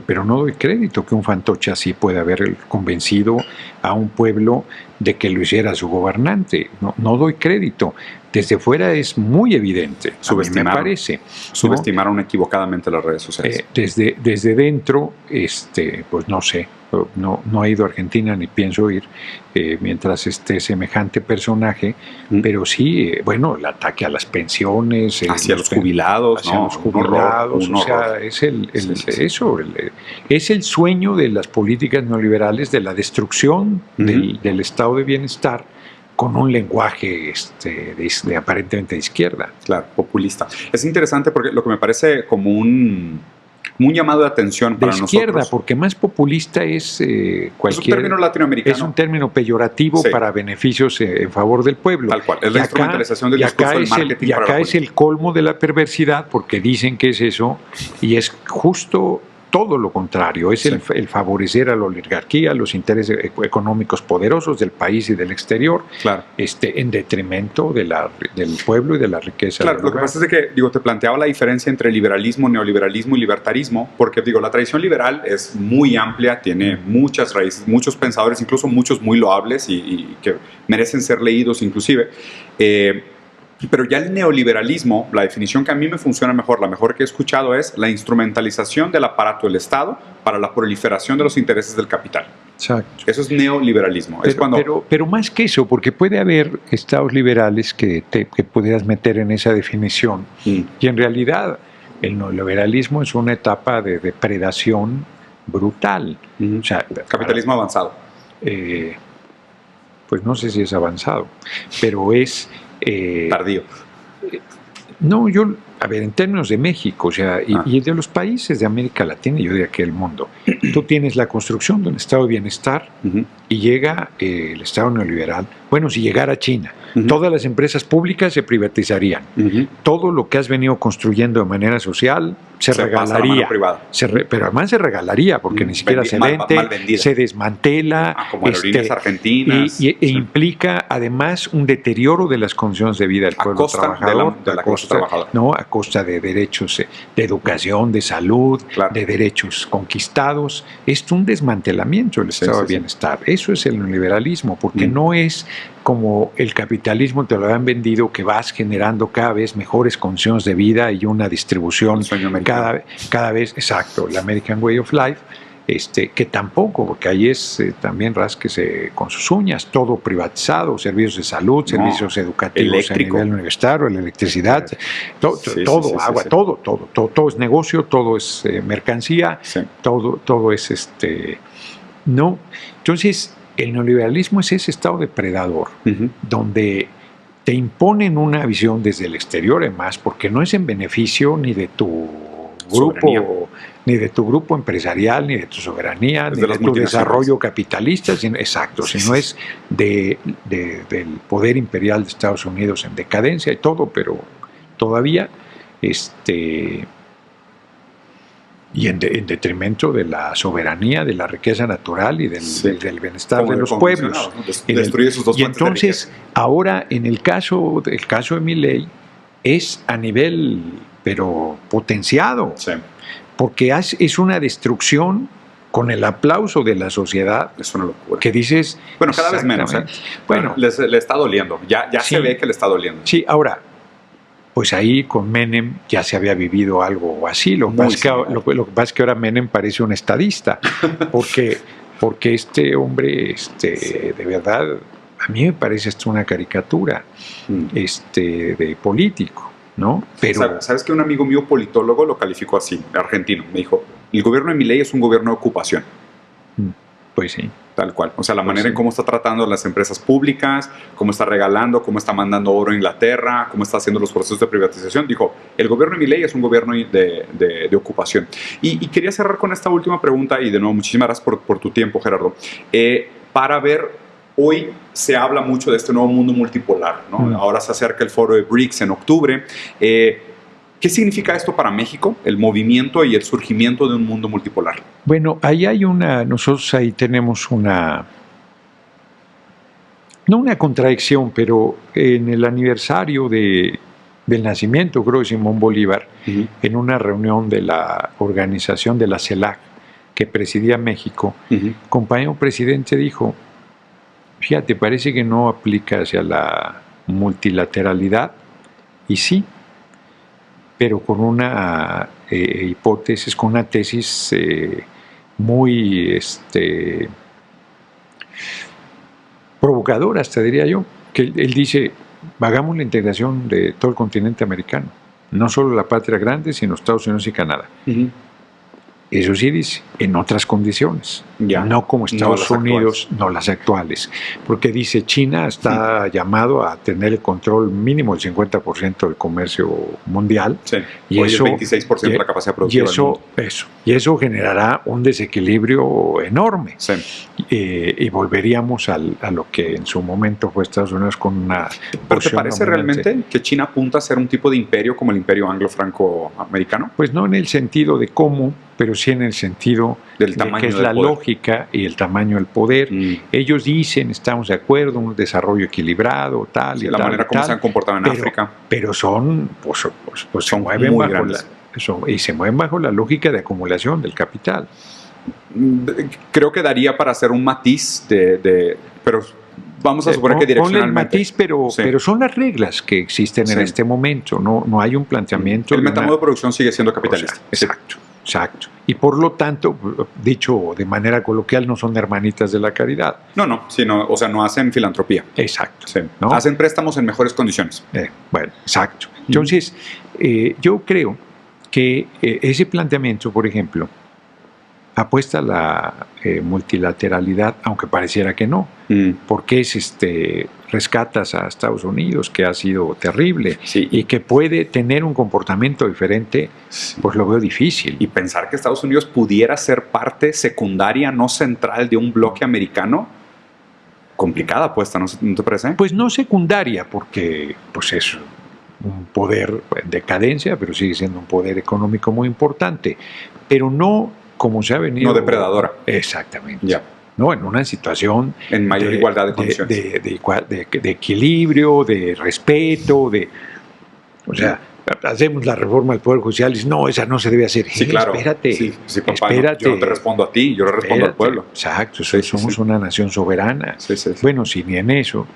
pero no doy crédito que un fantoche así pueda haber convencido a un pueblo de que lo hiciera su gobernante. No doy crédito. Desde fuera es muy evidente, a mí me parece. Subestimaron equivocadamente las redes sociales. Desde dentro, pues no sé, no he ido a Argentina ni pienso ir mientras esté semejante personaje, pero sí, bueno, el ataque a las pensiones, hacia los jubilados, o sea, es es el sueño de las políticas neoliberales de la destrucción del estado de bienestar, con un lenguaje de aparentemente de izquierda. Claro, populista. Es interesante porque lo que me parece como un llamado de atención para nosotros. De izquierda, porque más populista es cualquier... Es un término latinoamericano. Es un término peyorativo para beneficios en favor del pueblo. Tal cual, es la instrumentalización del discurso del marketing. Y acá es el colmo de la perversidad, porque dicen que es eso, y es justo todo lo contrario, es el favorecer a la oligarquía, los intereses económicos poderosos del país y del exterior, en detrimento del pueblo y de la riqueza. Claro, lo que pasa es que, te planteaba la diferencia entre liberalismo, neoliberalismo y libertarismo, porque, la tradición liberal es muy amplia, tiene muchas raíces, muchos pensadores, incluso muchos muy loables y que merecen ser leídos inclusive. Pero ya el neoliberalismo, la definición que a mí me funciona mejor, la mejor que he escuchado, es la instrumentalización del aparato del Estado para la proliferación de los intereses del capital. Exacto. Eso es neoliberalismo. Pero más que eso, porque puede haber estados liberales que pudieras meter en esa definición, y en realidad el neoliberalismo es una etapa de depredación brutal. O sea, capitalismo avanzado. Pues no sé si es avanzado, pero es... tardío. No, en términos de México, o sea, y de los países de América Latina, yo diría que el mundo, tú tienes la construcción de un estado de bienestar y llega el estado neoliberal. Bueno, si llegara China, todas las empresas públicas se privatizarían. Todo lo que has venido construyendo de manera social se regalaría. Pero además se regalaría, porque ni siquiera se vende, se desmantela. Como aerolíneas argentinas. E implica además un deterioro de las condiciones de vida del pueblo trabajador. A costa de derechos de educación, de salud, de derechos conquistados. Es un desmantelamiento del estado de bienestar. Eso es el neoliberalismo, porque no es como el capitalismo te lo han vendido, que vas generando cada vez mejores condiciones de vida y una distribución cada vez, exacto, el American Way of Life, que tampoco, porque ahí es también rásquese con sus uñas, todo privatizado, servicios de salud, servicios educativos a nivel universitario, la electricidad, todo, agua, todo es negocio, todo es mercancía, todo es no. Entonces, el neoliberalismo es ese estado depredador, donde te imponen una visión desde el exterior, además, porque no es en beneficio ni de tu grupo, ni de tu grupo empresarial, ni de tu soberanía, ni de tu desarrollo capitalista, sino es del poder imperial de Estados Unidos en decadencia y todo, pero todavía y en detrimento de la soberanía, de la riqueza natural y del bienestar de los pueblos. Destruye sus dos fuentes de entonces, ahora, en el caso de Milei, es a nivel, pero potenciado, porque es una destrucción con el aplauso de la sociedad. Es una locura. Que dices... Bueno, cada vez menos. Bueno, le está doliendo, ya se ve que le está doliendo. Sí, ahora... Pues ahí con Menem ya se había vivido algo así. Lo que pasa es que ahora Menem parece un estadista, porque este hombre, de verdad, a mí me parece esto una caricatura de político, ¿no? Pero ¿Sabes que un amigo mío politólogo lo calificó así, argentino? Me dijo, el gobierno de Milei es un gobierno de ocupación. Pues sí. Tal cual. O sea, la manera en cómo está tratando las empresas públicas, cómo está regalando, cómo está mandando oro a Inglaterra, cómo está haciendo los procesos de privatización. Dijo, el gobierno de Milei es un gobierno de ocupación. Y quería cerrar con esta última pregunta, y de nuevo, muchísimas gracias por tu tiempo, Gerardo. Para ver hoy se habla mucho de este nuevo mundo multipolar, ¿no? Ahora se acerca el foro de BRICS en octubre. ¿Qué significa esto para México, el movimiento y el surgimiento de un mundo multipolar? Bueno, ahí hay nosotros ahí tenemos no una contradicción, pero en el aniversario del nacimiento, creo, de Simón Bolívar, en una reunión de la organización de la CELAC, que presidía México, compañero presidente dijo, fíjate, parece que no aplica hacia la multilateralidad, y sí, pero con una hipótesis, con una tesis muy provocadora, hasta diría yo, que él dice, hagamos la integración de todo el continente americano, no solo la patria grande, sino Estados Unidos y Canadá. Eso sí dice, en otras condiciones, no como Estados Unidos, no las actuales, porque dice China está llamado a tener el control mínimo del 50% del comercio mundial, y hoy eso, el 26% de la capacidad productiva del mundo. Y eso generará un desequilibrio enorme, y volveríamos a lo que en su momento fue Estados Unidos con una... ¿Pero te parece realmente que China apunta a ser un tipo de imperio como el imperio anglo-franco-americano? Pues no en el sentido de cómo, pero sí en el sentido del tamaño que es la lógica y el tamaño del poder. Ellos dicen, estamos de acuerdo, un desarrollo equilibrado, tal, y la manera como se han comportado en África. Pero son, pues son mueven muy grandes. Y se mueven bajo la lógica de acumulación del capital. Creo que daría para hacer un matiz pero vamos a suponer que direccionalmente. Ponle el matiz, pero son las reglas que existen en este momento. No hay un planteamiento. El mecanismo de producción sigue siendo capitalista. Exacto. Y por lo tanto, dicho de manera coloquial, no son hermanitas de la caridad. No, hacen filantropía. Exacto. ¿no? Hacen préstamos en mejores condiciones. Bueno, exacto. Entonces, yo creo que ese planteamiento, por ejemplo, apuesta a la multilateralidad, aunque pareciera que no, porque rescatas a Estados Unidos, que ha sido terrible, y que puede tener un comportamiento diferente, pues lo veo difícil. Y pensar que Estados Unidos pudiera ser parte secundaria, no central de un bloque americano, complicada apuesta, ¿no te parece? Pues no secundaria, porque pues es un poder en decadencia, pero sigue siendo un poder económico muy importante, pero no como se ha venido... No depredadora. Exactamente. ¿No? En una situación... En mayor igualdad de condiciones. De equilibrio, de respeto, o sea, hacemos la reforma del Poder Judicial y dices, no, esa no se debe hacer. Sí, claro. Espérate. Sí, papá, espérate. Yo no te respondo a ti, yo le respondo al pueblo. Exacto, somos una nación soberana. Bueno, si ni en eso...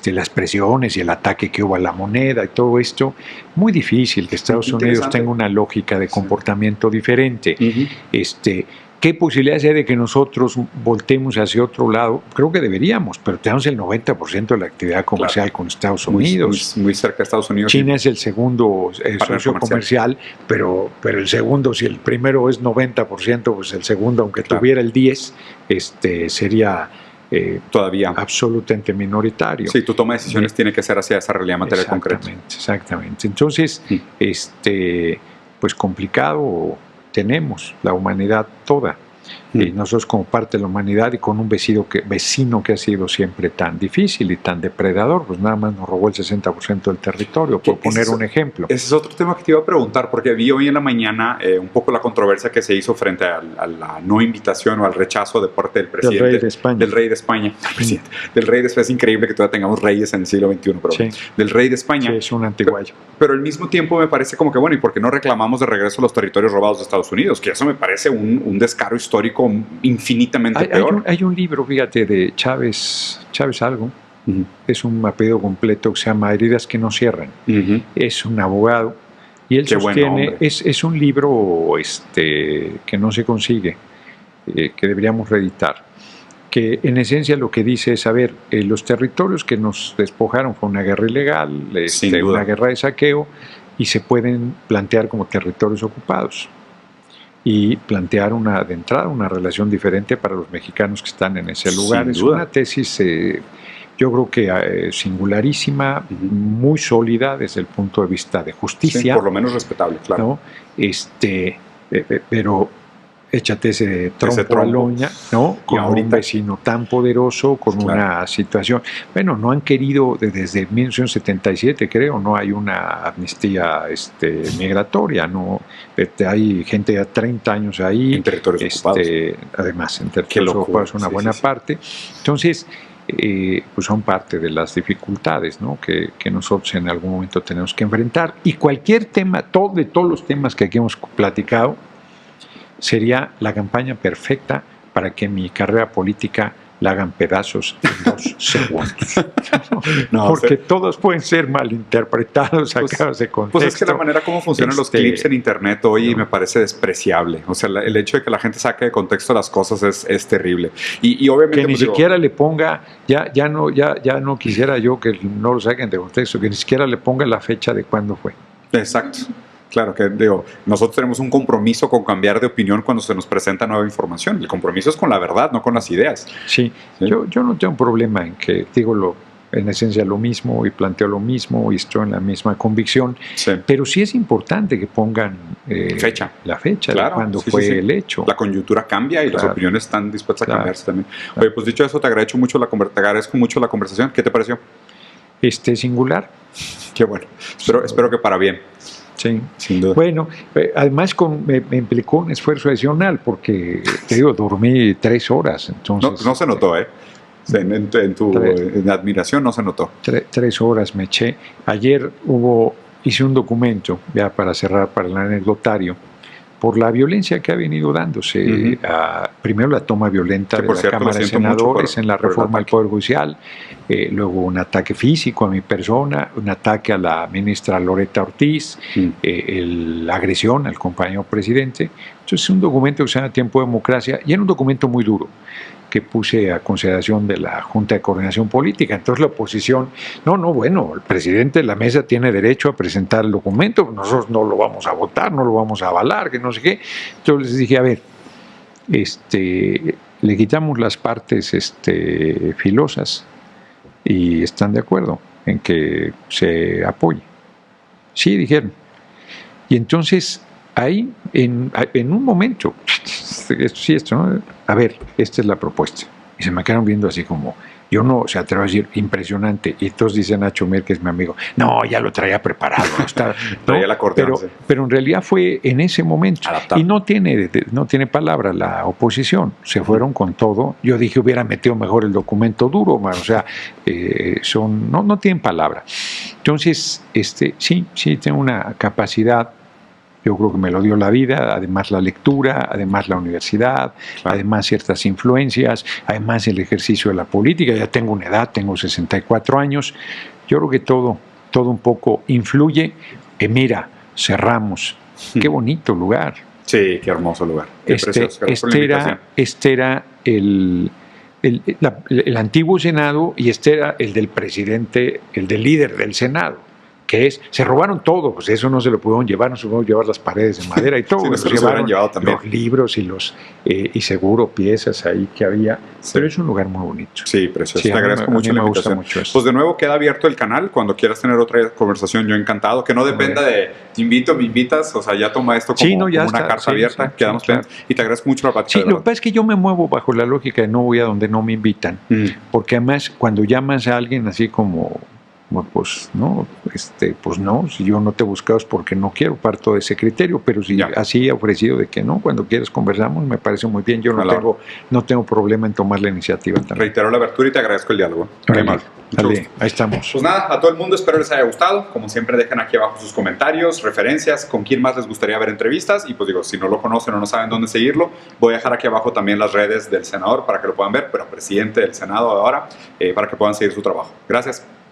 las presiones y el ataque que hubo a la moneda y todo esto, muy difícil que Estados Unidos tenga una lógica de comportamiento diferente. ¿Qué posibilidades hay de que nosotros voltemos hacia otro lado? Creo que deberíamos, pero tenemos el 90% de la actividad comercial con Estados Unidos. Muy cerca de Estados Unidos. China es el segundo socio comercial, pero el segundo, si el primero es 90%, pues el segundo, aunque tuviera el 10%, sería... todavía absolutamente minoritario. Sí, tu toma de decisiones tiene que ser hacia esa realidad material concreta. Exactamente. Entonces, pues complicado tenemos la humanidad toda. Nosotros como parte de la humanidad y con un vecino que ha sido siempre tan difícil y tan depredador, pues nada más nos robó el 60% del territorio, por poner un ejemplo. Ese es otro tema que te iba a preguntar, porque vi hoy en la mañana un poco la controversia que se hizo frente a la no invitación o al rechazo de parte del presidente. Del rey de España. Del rey de España. Del rey de España. Es increíble que todavía tengamos reyes en el siglo XXI, pero del rey de España. Sí, es un antiguayo. Pero al mismo tiempo me parece como que, bueno, ¿y por qué no reclamamos de regreso los territorios robados de Estados Unidos? Que eso me parece un descaro histórico infinitamente peor. Hay un libro, fíjate, de Chávez algo, es un apellido completo que se llama Heridas que no cierran. Es un abogado y él sostiene, es un libro que no se consigue, que deberíamos reeditar, que en esencia lo que dice es, a ver, los territorios que nos despojaron fue una guerra ilegal, una guerra de saqueo, y se pueden plantear como territorios ocupados y plantear de entrada una relación diferente para los mexicanos que están en ese lugar. Es una tesis, yo creo que singularísima, muy sólida desde el punto de vista de justicia. Sí, por lo menos respetable, claro. ¿No? Pero échate ese trompo a loña, ¿no? Con un vecino tan poderoso, con una situación. Bueno, no han querido, desde 1977, creo, no hay una amnistía migratoria, ¿no? Hay gente de 30 años ahí. En territorios ocupados. Además, en territorios ocupados una buena parte. Entonces, pues son parte de las dificultades, ¿no? que nosotros en algún momento tenemos que enfrentar. Y cualquier tema, de todos los temas que aquí hemos platicado, sería la campaña perfecta para que mi carrera política la hagan pedazos en 2 segundos. Porque todos pueden ser malinterpretados, sacados de contexto. Pues es que la manera como funcionan los clips en internet hoy me parece despreciable. O sea, el hecho de que la gente saque de contexto las cosas es terrible. Y obviamente... Que ni siquiera le ponga, ya no quisiera yo que no lo saquen de contexto, que ni siquiera le ponga la fecha de cuándo fue. Exacto. Claro, que nosotros tenemos un compromiso con cambiar de opinión cuando se nos presenta nueva información. El compromiso es con la verdad, no con las ideas. Sí. Yo no tengo problema en que en esencia lo mismo y planteo lo mismo y estoy en la misma convicción, pero sí es importante que pongan la fecha de cuándo fue el hecho. La coyuntura cambia y las opiniones están dispuestas a cambiarse también. Oye, pues dicho eso, te agradezco mucho la conversación. ¿Qué te pareció? Singular. Qué bueno. Espero que para bien. Sí, sin duda. Bueno, además me implicó un esfuerzo adicional porque, te digo, dormí 3 horas. Entonces, no se notó, ¿eh? En admiración no se notó. 3 horas me eché. Ayer hice un documento, ya para cerrar, para el anecdotario, por la violencia que ha venido dándose. Primero la toma violenta de la Cámara de Senadores en la reforma al Poder Judicial, luego un ataque físico a mi persona, un ataque a la ministra Loretta Ortiz, la agresión al compañero presidente. Entonces es un documento que se llama Tiempo de Democracia y era un documento muy duro que puse a consideración de la Junta de Coordinación Política. Entonces la oposición, el presidente de la mesa tiene derecho a presentar el documento, nosotros no lo vamos a votar, no lo vamos a avalar, que no sé qué. Entonces les dije, a ver, le quitamos las partes filosas y están de acuerdo en que se apoye. Sí, dijeron. Y entonces ahí, en un momento, ¿no? A ver, esta es la propuesta. Y se me quedaron viendo así como, yo no se atrevo a decir impresionante. Y todos dicen Nacho Mier, que es mi amigo, no, ya lo traía preparado. Traía la acordeón, pero en realidad fue en ese momento. Adaptado. Y no tiene palabra la oposición. Se fueron con todo. Yo dije, hubiera metido mejor el documento duro, man. O sea, no tienen palabra. Entonces, sí tengo una capacidad. Yo creo que me lo dio la vida, además la lectura, además la universidad, además ciertas influencias, además el ejercicio de la política. Ya tengo una edad, tengo 64 años. Yo creo que todo un poco influye. Mira, cerramos. Qué bonito lugar. Sí, qué hermoso lugar. Qué precioso. Este era el antiguo Senado y este era el del presidente, el del líder del Senado. Se robaron todo, pues eso no se lo pudieron llevar, no se pudieron llevar las paredes de madera y todo, se llevaron también los libros y seguro piezas ahí que había, pero es un lugar muy bonito. Sí, precioso, te agradezco mucho la invitación. Pues de nuevo queda abierto el canal, cuando quieras tener otra conversación, yo encantado, que no dependa de te invito, me invitas, o sea, ya toma esto como una carta abierta, quedamos claro. Y te agradezco mucho la plática. Sí, lo que pasa es que yo me muevo bajo la lógica de no voy a donde no me invitan, porque además cuando llamas a alguien así como pues no, si yo no te he buscado es porque no quiero, parto de ese criterio, pero si así he ofrecido de que no, cuando quieras conversamos, me parece muy bien, yo no tengo problema en tomar la iniciativa también. Reitero la abertura y te agradezco el diálogo. Dale, ahí estamos. Pues nada, a todo el mundo espero les haya gustado, como siempre dejen aquí abajo sus comentarios, referencias, con quién más les gustaría ver entrevistas y pues digo, si no lo conocen o no saben dónde seguirlo, voy a dejar aquí abajo también las redes del senador para que lo puedan ver, pero presidente del Senado ahora, para que puedan seguir su trabajo. Gracias.